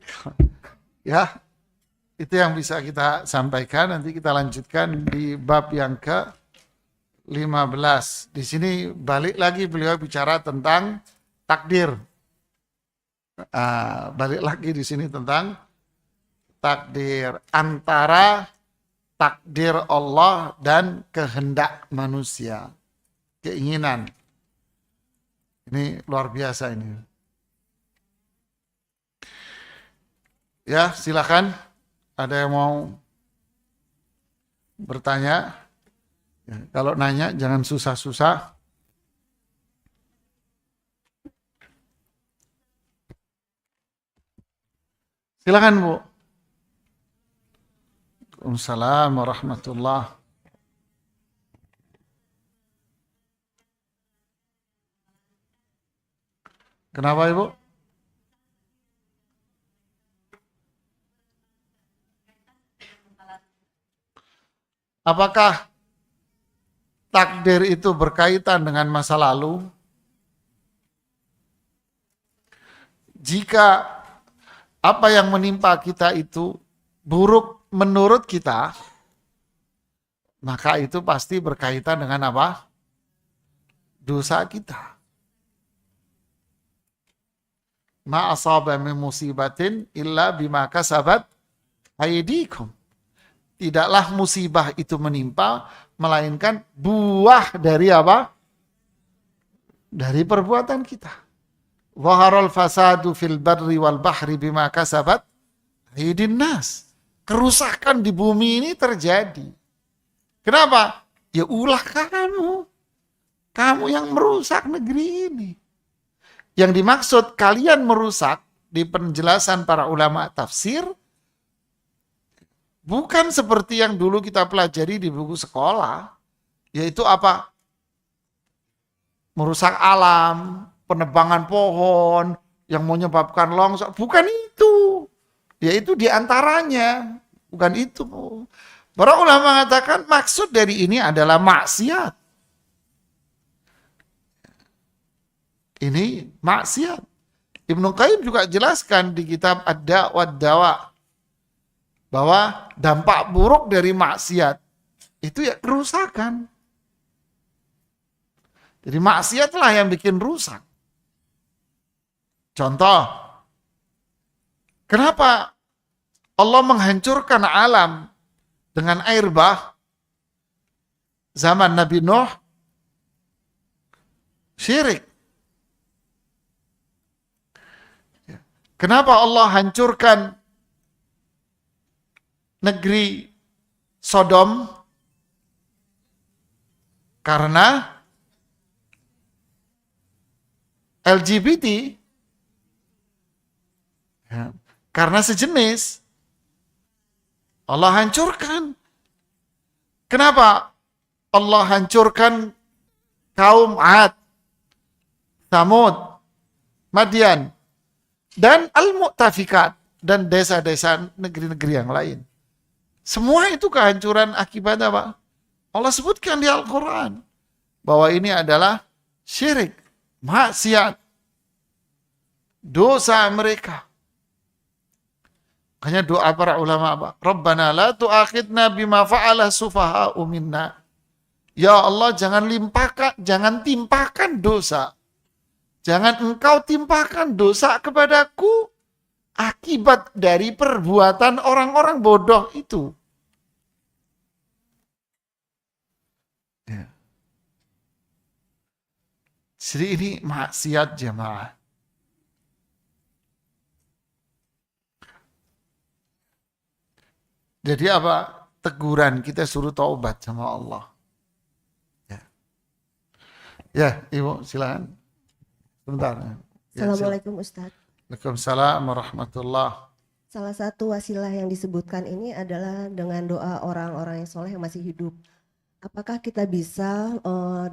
ya, itu yang bisa kita sampaikan. Nanti kita lanjutkan di bab yang ke-15. Di sini balik lagi beliau bicara tentang takdir. Balik lagi di sini tentang takdir. Antara takdir Allah dan kehendak manusia. Keinginan. Ini luar biasa ini. Ya, silakan. Ada yang mau bertanya? Ya, kalau nanya jangan susah-susah. Silakan, Bu. Waalaikumsalam warahmatullahi. Kenapa, Ibu? Apakah takdir itu berkaitan dengan masa lalu? Jika apa yang menimpa kita itu buruk menurut kita, maka itu pasti berkaitan dengan apa? Dosa kita. Ma asaba min musibatin illa bima kasabat aydikum. Tidaklah musibah itu menimpa melainkan buah dari apa? Dari perbuatan kita. Zaharal fasadu fil barri wal bahri bima kasabat aydin nas. Kerusakan di bumi ini terjadi. Kenapa? Ya ulah kamu. Kamu yang merusak negeri ini. Yang dimaksud kalian merusak di penjelasan para ulama tafsir bukan seperti yang dulu kita pelajari di buku sekolah, yaitu apa? Merusak alam, penebangan pohon yang menyebabkan longsor. Bukan itu. Yaitu diantaranya. Bukan itu. Para ulama mengatakan maksud dari ini adalah maksiat. Ini maksiat. Ibnu Qayyim juga jelaskan di kitab Ad-Da' wad-Dawa bahwa dampak buruk dari maksiat itu ya kerusakan. Jadi maksiatlah yang bikin rusak. Contoh, kenapa Allah menghancurkan alam dengan air bah zaman Nabi Nuh? Syirik. Kenapa Allah hancurkan negeri Sodom? Karena LGBT, ya, karena sejenis, Allah hancurkan. Kenapa Allah hancurkan kaum Ad, Thamud, Madian, dan Al-Mu'tafikat, dan desa-desa negeri-negeri yang lain? Semua itu kehancuran akibat apa? Allah sebutkan di Al-Quran bahwa ini adalah syirik, maksiat, dosa mereka. Makanya doa para ulama apa? Rabbana la tu'akhidna bima fa'ala sufaha'u minna. Ya Allah, jangan timpakan dosa. Jangan engkau timpakan dosa kepadaku akibat dari perbuatan orang-orang bodoh itu. Ya. Jadi ini maksiat jemaah. Jadi apa? Teguran kita suruh taubat sama Allah. Ya, ya Ibu silakan. Sebentar. Ya, Assalamualaikum Ustadz. Waalaikumsalam warahmatullahi. Salah satu wasilah yang disebutkan ini adalah dengan doa orang-orang yang soleh yang masih hidup. Apakah kita bisa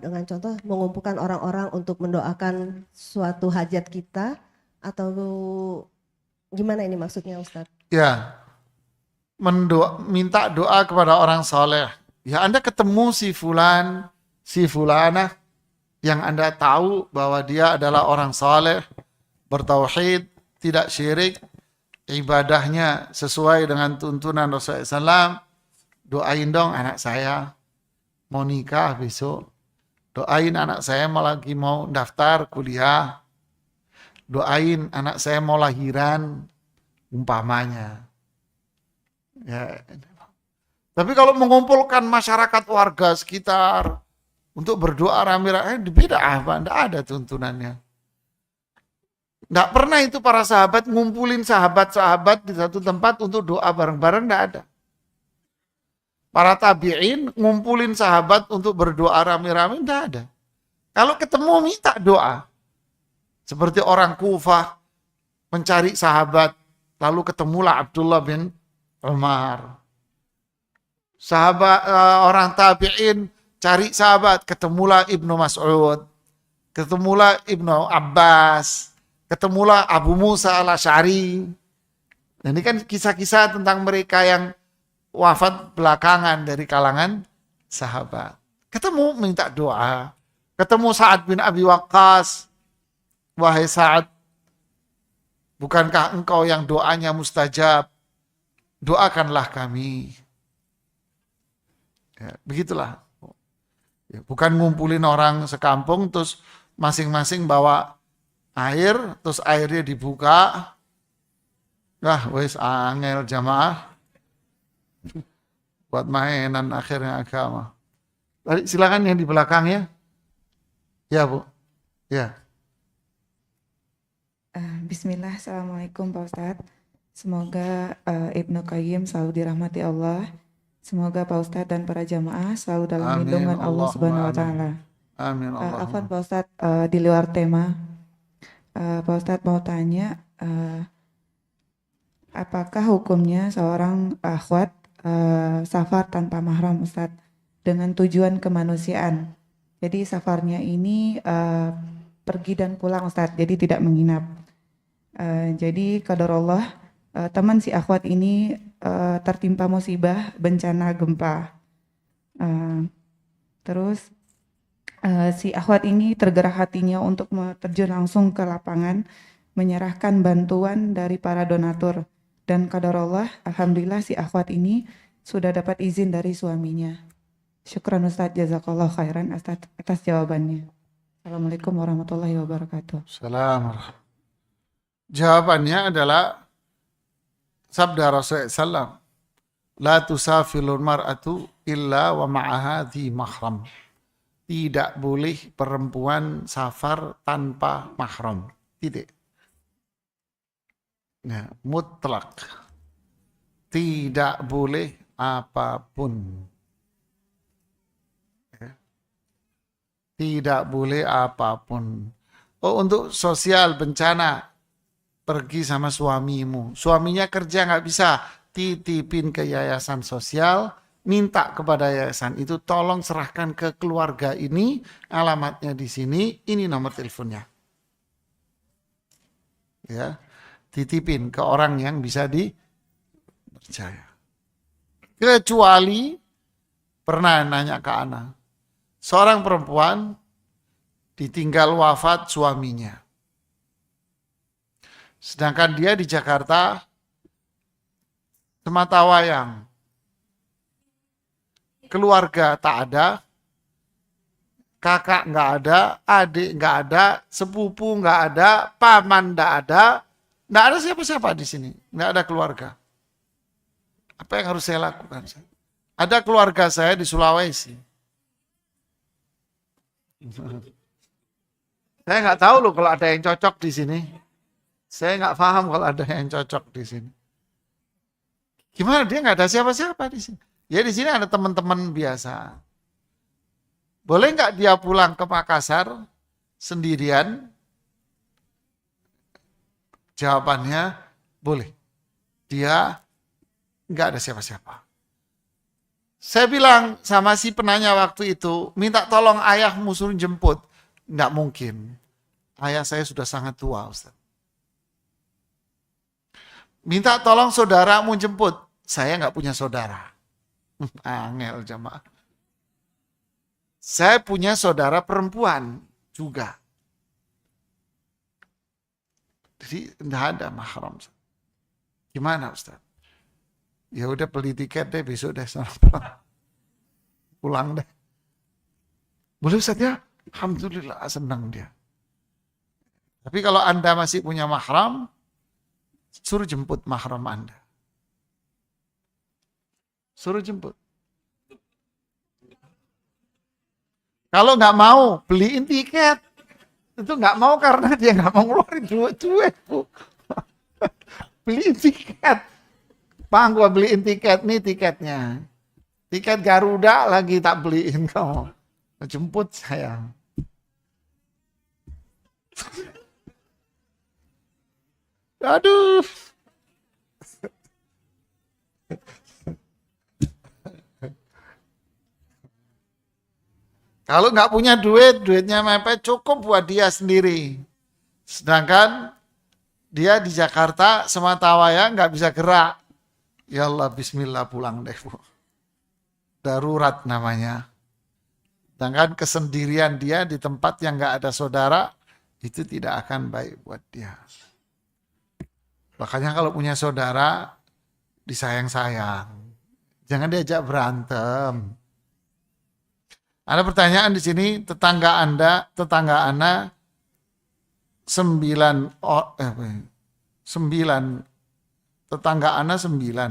dengan contoh mengumpulkan orang-orang untuk mendoakan suatu hajat kita, atau gimana ini maksudnya Ustadz? Ya, minta doa kepada orang soleh. Ya, Anda ketemu si fulan, si fulana yang Anda tahu bahwa dia adalah orang soleh, bertauhid, tidak syirik, ibadahnya sesuai dengan tuntunan Rasulullah SAW. Doain dong anak saya mau nikah besok. Doain anak saya mau daftar kuliah. Doain anak saya mau lahiran, umpamanya. Ya. Tapi kalau mengumpulkan masyarakat warga sekitar untuk berdoa rame-rame, beda apa? Tidak ada tuntunannya. Tidak pernah itu para sahabat ngumpulin sahabat-sahabat di satu tempat untuk doa bareng-bareng, tidak ada. Para tabi'in ngumpulin sahabat untuk berdoa rame-rame, tidak ada. Kalau ketemu minta doa. Seperti orang Kufah mencari sahabat, lalu ketemulah Abdullah bin Umar. Sahabat orang tabi'in cari sahabat, ketemulah Ibnu Mas'ud, ketemulah Ibnu Abbas, ketemulah Abu Musa al-Asy'ari. Nah, ini kan kisah-kisah tentang mereka yang wafat belakangan dari kalangan sahabat. Ketemu minta doa. Ketemu Sa'ad bin Abi Waqqas. Wahai Sa'ad, bukankah engkau yang doanya mustajab? Doakanlah kami. Ya, begitulah. Ya, bukan ngumpulin orang sekampung terus masing-masing bawa air, terus airnya dibuka. Nah, wes angel jamaah. Buat mainan akhirnya agama. Silakan yang di belakangnya. Ya Bu. Ya. Bismillah, Assalamualaikum Pak Ustadz. Semoga Ibnu Qayyim selalu dirahmati Allah. Semoga Pak Ustadz dan para jamaah selalu dalam Amin. lindungan Allah Subhanahu wa Allahumma Ta'ala. amin. Allahumma. Afwan Pak Ustadz, di luar tema, Pak Ustadz mau tanya, apakah hukumnya seorang akhwat safar tanpa mahram Ustadz dengan tujuan kemanusiaan? Jadi safarnya ini pergi dan pulang Ustadz, jadi tidak menginap. Jadi qadarullah teman si akhwat ini tertimpa musibah bencana gempa. Terus si akhwat ini tergerak hatinya untuk terjun langsung ke lapangan, menyerahkan bantuan dari para donatur. Dan qadarullah, alhamdulillah si akhwat ini sudah dapat izin dari suaminya. Syukran Ustadz, jazakallah khairan atas jawabannya. Assalamualaikum warahmatullahi wabarakatuh. Salam. Jawabannya adalah sabda Rasulullah SAW. La tusafilul mar'atu illa wa ma'aha dhi mahram. Tidak boleh perempuan safar tanpa mahram. Titik. Ya, mutlak. Tidak boleh apapun. Ya. Tidak boleh apapun. Oh, untuk sosial bencana pergi sama suamimu. Suaminya kerja nggak bisa, titipin ke yayasan sosial, minta kepada yayasan itu tolong serahkan ke keluarga ini, alamatnya di sini, ini nomor teleponnya. Ya, titipin ke orang yang bisa dipercaya. Kecuali pernah nanya ke Ana, seorang perempuan ditinggal wafat suaminya. Sedangkan dia di Jakarta sematawayang. Keluarga tak ada, kakak nggak ada, adik nggak ada, sepupu nggak ada, paman nggak ada siapa-siapa di sini, nggak ada keluarga. Apa yang harus saya lakukan? Ada keluarga saya di Sulawesi. Saya nggak tahu loh kalau ada yang cocok di sini. Saya nggak paham kalau ada yang cocok di sini. Gimana dia nggak ada siapa-siapa di sini? Ya di sini ada teman-teman biasa. Boleh nggak dia pulang ke Makassar sendirian? Jawabannya boleh. Dia nggak ada siapa-siapa. Saya bilang sama si penanya waktu itu, minta tolong ayahmu suruh jemput. Nggak mungkin. Ayah saya sudah sangat tua, Ustaz. Minta tolong saudaramu jemput. Saya nggak punya saudara. Angel jamaah. Saya punya saudara perempuan juga. Jadi tidak ada mahram. Gimana Ustaz? Ya udah beli tiket deh besok deh sana pulang deh. Boleh Ustaz ya? Alhamdulillah senang dia. Tapi kalau Anda masih punya mahram, suruh jemput mahram Anda. Suruh jemput. Kalau nggak mau, beliin tiket. Itu nggak mau karena dia nggak mau ngeluarin duit, Bu. Beliin tiket. Bang, gua beliin tiket, nih tiketnya. Tiket Garuda lagi tak beliin kau. Jemput saya. Aduh. Kalau nggak punya duit, duitnya mepet cukup buat dia sendiri. Sedangkan dia di Jakarta sematawayang nggak bisa gerak. Ya Allah, bismillah pulang deh Bu. Darurat namanya. Sedangkan kesendirian dia di tempat yang nggak ada saudara, itu tidak akan baik buat dia. Makanya kalau punya saudara, disayang-sayang. Jangan diajak berantem. Ada pertanyaan di sini, tetangga Anda 9, tetangga Anda 9.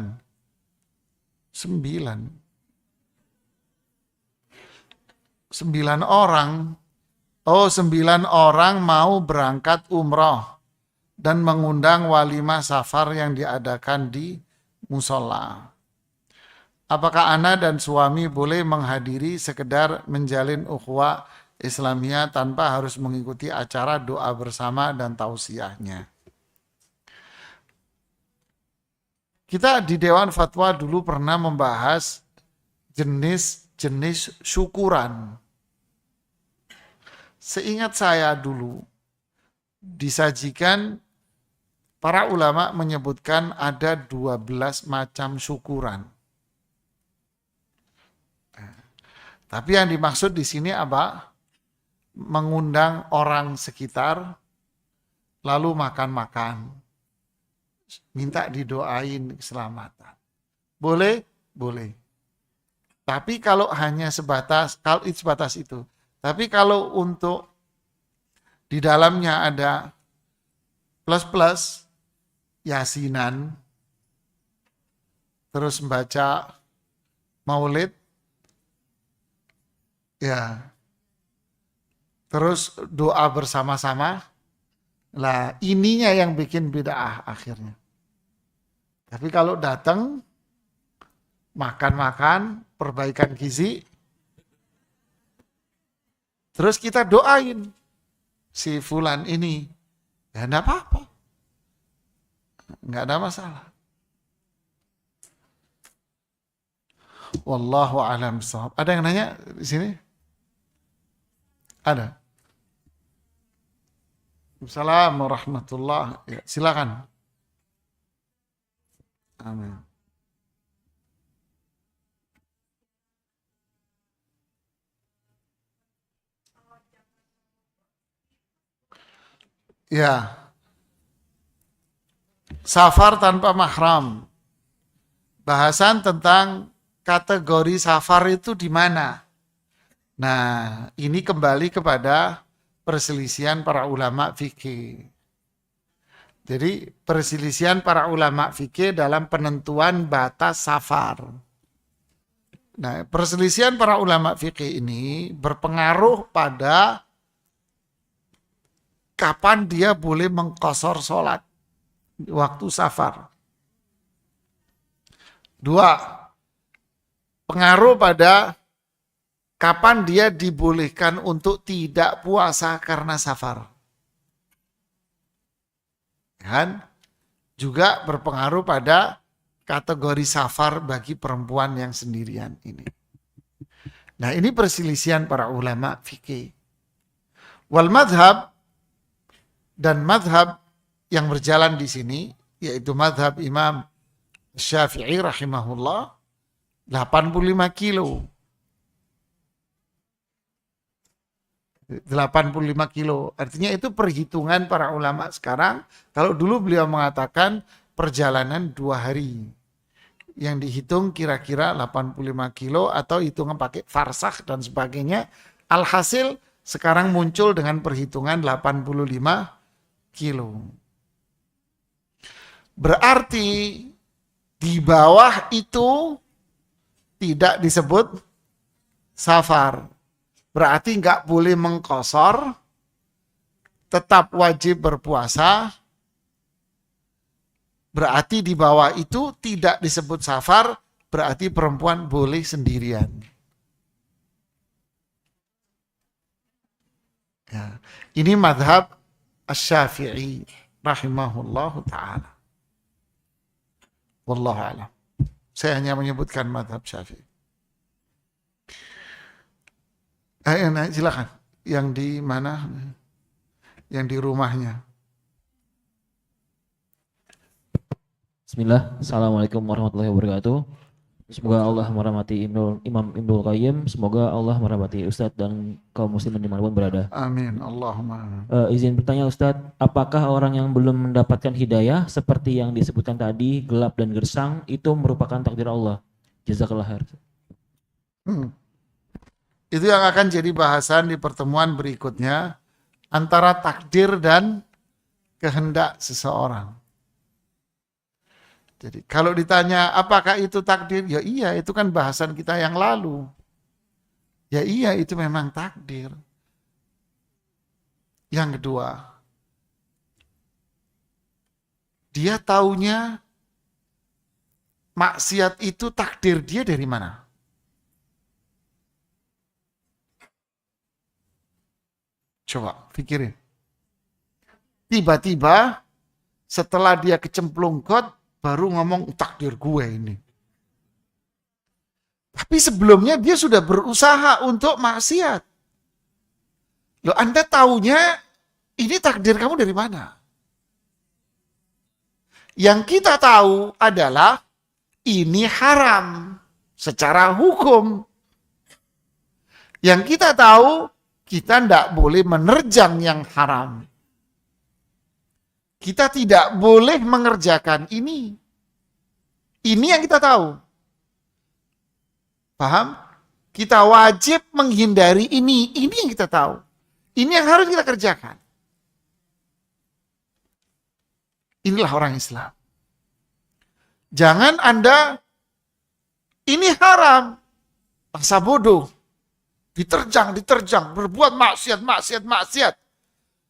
9 orang. Oh, 9 orang mau berangkat umroh dan mengundang walimah safar yang diadakan di musola. Apakah ana dan suami boleh menghadiri sekedar menjalin ukhuwah Islamiyah tanpa harus mengikuti acara doa bersama dan tausiahnya? Kita di Dewan Fatwa dulu pernah membahas jenis-jenis syukuran. Seingat saya dulu disajikan para ulama menyebutkan ada 12 macam syukuran. Tapi yang dimaksud di sini apa? Mengundang orang sekitar lalu makan-makan. Minta didoain keselamatan. Boleh? Boleh. Tapi kalau hanya sebatas itu. Tapi kalau untuk di dalamnya ada plus-plus, yasinan, terus membaca maulid, ya, terus doa bersama-sama, lah ininya yang bikin bid'ah akhirnya. Tapi kalau datang, makan-makan, perbaikan gizi, terus kita doain si fulan ini, ya enggak apa-apa. Enggak ada masalah. Wallahu a'lam bishawab. Ada yang nanya di sini? Ada. Assalamualaikum warahmatullahi wabarakatuh. Ya, silakan. Amin. Ya. Safar tanpa mahram. Bahasan tentang kategori safar itu di mana? Nah, ini kembali kepada perselisihan para ulama fikih. Jadi, perselisihan para ulama fikih dalam penentuan batas safar. Nah, perselisihan para ulama fikih ini berpengaruh pada kapan dia boleh mengqashar sholat waktu safar. 2, pengaruh pada kapan dia dibolehkan untuk tidak puasa karena safar. Dan juga berpengaruh pada kategori safar bagi perempuan yang sendirian ini. Nah, ini perselisihan para ulama fikih. Wal madhab dan madhab yang berjalan di sini, yaitu madhab Imam Syafi'i rahimahullah, 85 kilo. 85 kilo. Artinya itu perhitungan para ulama sekarang. Kalau dulu beliau mengatakan perjalanan 2 hari. Yang dihitung kira-kira 85 kilo atau hitungan pakai farsakh dan sebagainya. Alhasil sekarang muncul dengan perhitungan 85 kilo. Berarti di bawah itu tidak disebut safar. Berarti nggak boleh mengqashar, tetap wajib berpuasa. Berarti di bawah itu tidak disebut safar, berarti perempuan boleh sendirian. Ya. Ini madhab Asy-Syafi'i rahimahullahu ta'ala. Wallahu a'lam. Saya hanya menyebutkan madhab Syafi'i. Silakan. Yang di mana? Yang di rumahnya. Bismillah. Assalamualaikum warahmatullahi wabarakatuh. Semoga Allah merahmati Imam Ibnul Qayyim. Semoga Allah merahmati Ustadz dan kaum muslimin dimanapun berada. Amin. Allahumma. Izin bertanya Ustadz, apakah orang yang belum mendapatkan hidayah seperti yang disebutkan tadi, gelap dan gersang, itu merupakan takdir Allah? Jazakallah khair. Itu yang akan jadi bahasan di pertemuan berikutnya, antara takdir dan kehendak seseorang. Jadi kalau ditanya apakah itu takdir? Ya iya, itu kan bahasan kita yang lalu. Ya iya, itu memang takdir. Yang kedua, dia taunya maksiat itu takdir dia dari mana? Coba pikirin. Tiba-tiba setelah dia kecemplung got, baru ngomong takdir gue ini. Tapi sebelumnya dia sudah berusaha untuk maksiat. Loh, Anda taunya ini takdir kamu dari mana? Yang kita tahu adalah ini haram secara hukum. Yang kita tahu kita tidak boleh menerjang yang haram. Kita tidak boleh mengerjakan ini. Ini yang kita tahu. Paham? Kita wajib menghindari ini. Ini yang kita tahu. Ini yang harus kita kerjakan. Inilah orang Islam. Jangan Anda, ini haram. Masa bodoh. Diterjang, berbuat maksiat.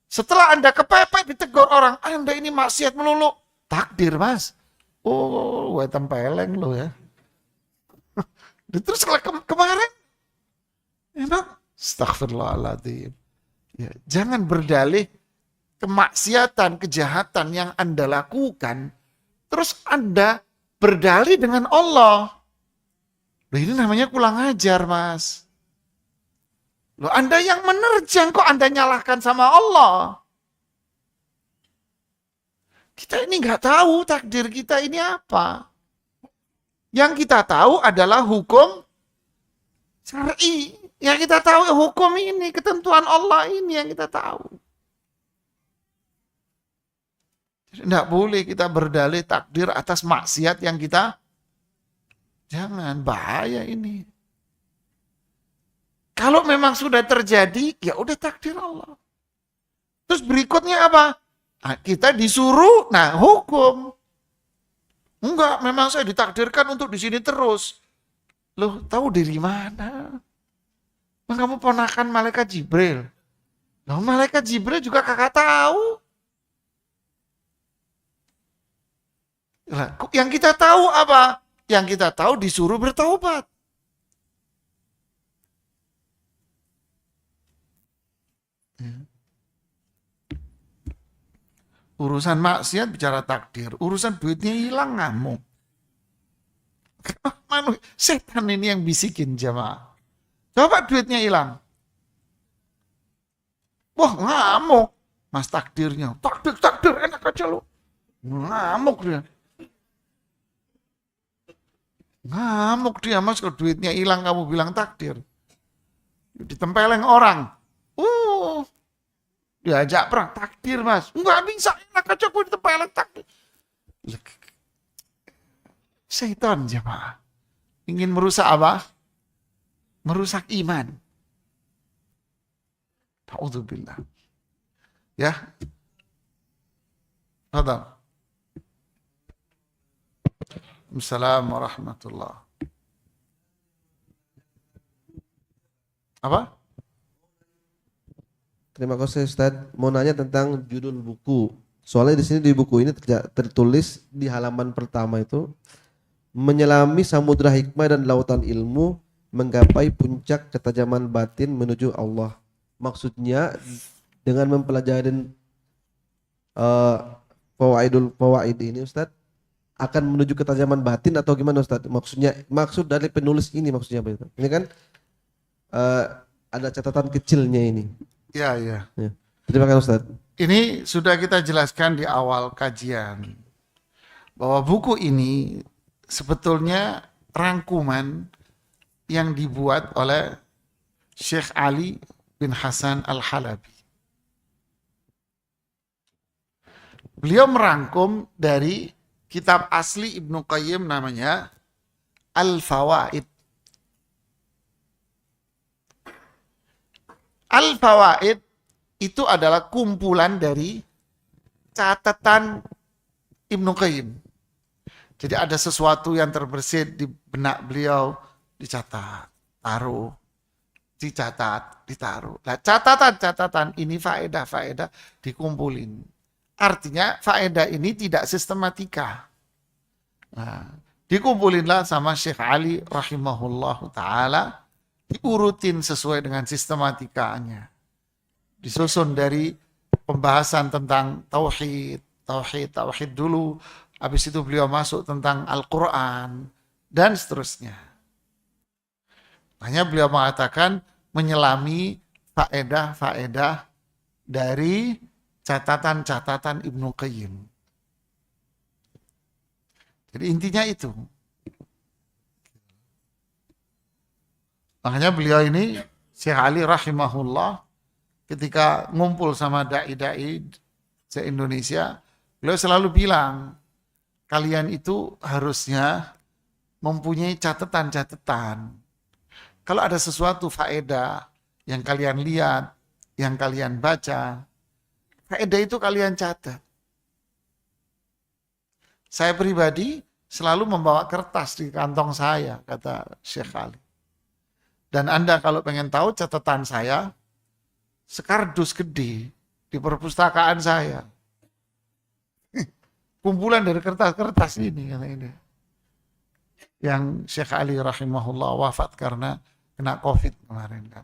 Setelah Anda kepepet ditegur orang, Anda ini maksiat melulu. Takdir, Mas. Oh, gue tempeleng lo ya. Terus kemarin, emang astagfirullahaladzim. Ya, jangan berdalih kemaksiatan, kejahatan yang Anda lakukan, terus Anda berdalih dengan Allah. Loh, ini namanya kurang ajar, Mas. Loh, Anda yang menerjang kok Anda nyalahkan sama Allah. Kita ini nggak tahu takdir kita ini apa. Yang kita tahu adalah hukum syar'i. Yang kita tahu hukum ini, ketentuan Allah ini yang kita tahu. Tidak boleh kita berdalih takdir atas maksiat yang kita, jangan, bahaya ini. Kalau memang sudah terjadi, ya udah takdir Allah. Terus berikutnya apa? Nah, kita disuruh, hukum. Enggak, memang saya ditakdirkan untuk di sini terus. Loh, tahu dari mana? Kamu ponakan malaikat Jibril. Loh, malaikat Jibril juga kakak tahu. Nah, yang kita tahu apa? Yang kita tahu disuruh bertaubat. Urusan maksiat bicara takdir, urusan duitnya hilang ngamuk. Setan ini yang bisikin jamaah. Coba duitnya hilang. Wah, ngamuk. Mas takdirnya, takdir enak aja lu. Ngamuk dia. Ngamuk dia, Mas, kalau duitnya hilang kamu bilang takdir. Ditempeleng orang. Diajak perang, takdir, Mas. Enggak bisa, enak aja gue ditempeleng takdir. Syaitan jemaah. Ingin merusak apa? Merusak iman. Ta'udzubillah. Ya. Fadal. Assalamualaikum warahmatullahi. Apa? Terima kasih Ustaz. Mau nanya tentang judul buku. Soalnya di sini di buku ini tertulis di halaman pertama itu menyelami samudra hikmah dan lautan ilmu menggapai puncak ketajaman batin menuju Allah. Maksudnya dengan mempelajari fawaid ini Ustaz akan menuju ketajaman batin atau gimana Ustaz? Maksud dari penulis ini maksudnya apa itu? Ini kan ada catatan kecilnya ini. Ya. Terima kasih Ustaz. Ini sudah kita jelaskan di awal kajian bahwa buku ini sebetulnya rangkuman yang dibuat oleh Syekh Ali bin Hasan Al-Halabi. Beliau merangkum dari kitab asli Ibnu Qayyim namanya Al-Fawaid. Al-Fawaid itu adalah kumpulan dari catatan Ibnu Qayyim. Jadi ada sesuatu yang terbersit di benak beliau, dicatat, taruh. dicatat, ditaruh. Nah, catatan-catatan ini faedah-faedah dikumpulin. Artinya faedah ini tidak sistematika. Nah, dikumpulinlah sama Syekh Ali rahimahullahu ta'ala, diurutin sesuai dengan sistematikanya. Disusun dari pembahasan tentang tauhid dulu, habis itu beliau masuk tentang Al-Quran, dan seterusnya. Makanya beliau mengatakan menyelami faedah-faedah dari catatan-catatan Ibnu Qayyim. Jadi intinya itu. Makanya beliau ini, Syekh Ali rahimahullah, ketika ngumpul sama dai-dai se-Indonesia, beliau selalu bilang, kalian itu harusnya mempunyai catatan-catatan. Kalau ada sesuatu faedah yang kalian lihat, yang kalian baca, faedah itu kalian catat. Saya pribadi selalu membawa kertas di kantong saya, kata Syekh Ali. Dan Anda kalau pengen tahu catatan saya, sekardus gede di perpustakaan saya. Kumpulan dari kertas-kertas ini, kata ini. Yang Syekh Ali rahimahullah wafat karena kena COVID kemarin kan.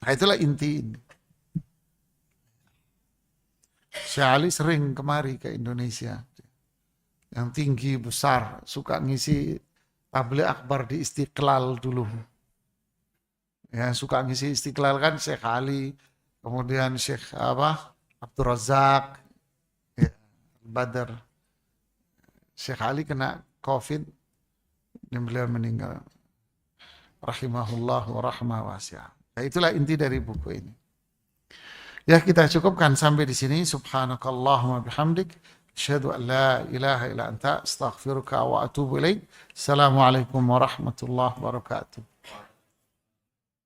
Nah itulah inti ini. Syekh Ali sering kemari ke Indonesia. Yang tinggi, besar, suka ngisi tabligh akbar di Istiqlal dulu. Ya, suka ngisi Istiqlal kan Syekh Ali, kemudian Syekh Abdul Razak, ya, Badar. Syekh Ali kena COVID dan beliau meninggal. Rahimahullah wa rahmah wasi'ah. Nah, itulah inti dari buku ini. Ya, kita cukupkan sampai di sini. Subhanakallahumma bihamdik, asyhadu an la ilaha illa anta, astaghfiruka wa atubu ilaik. Assalamualaikum warahmatullahi wabarakatuh.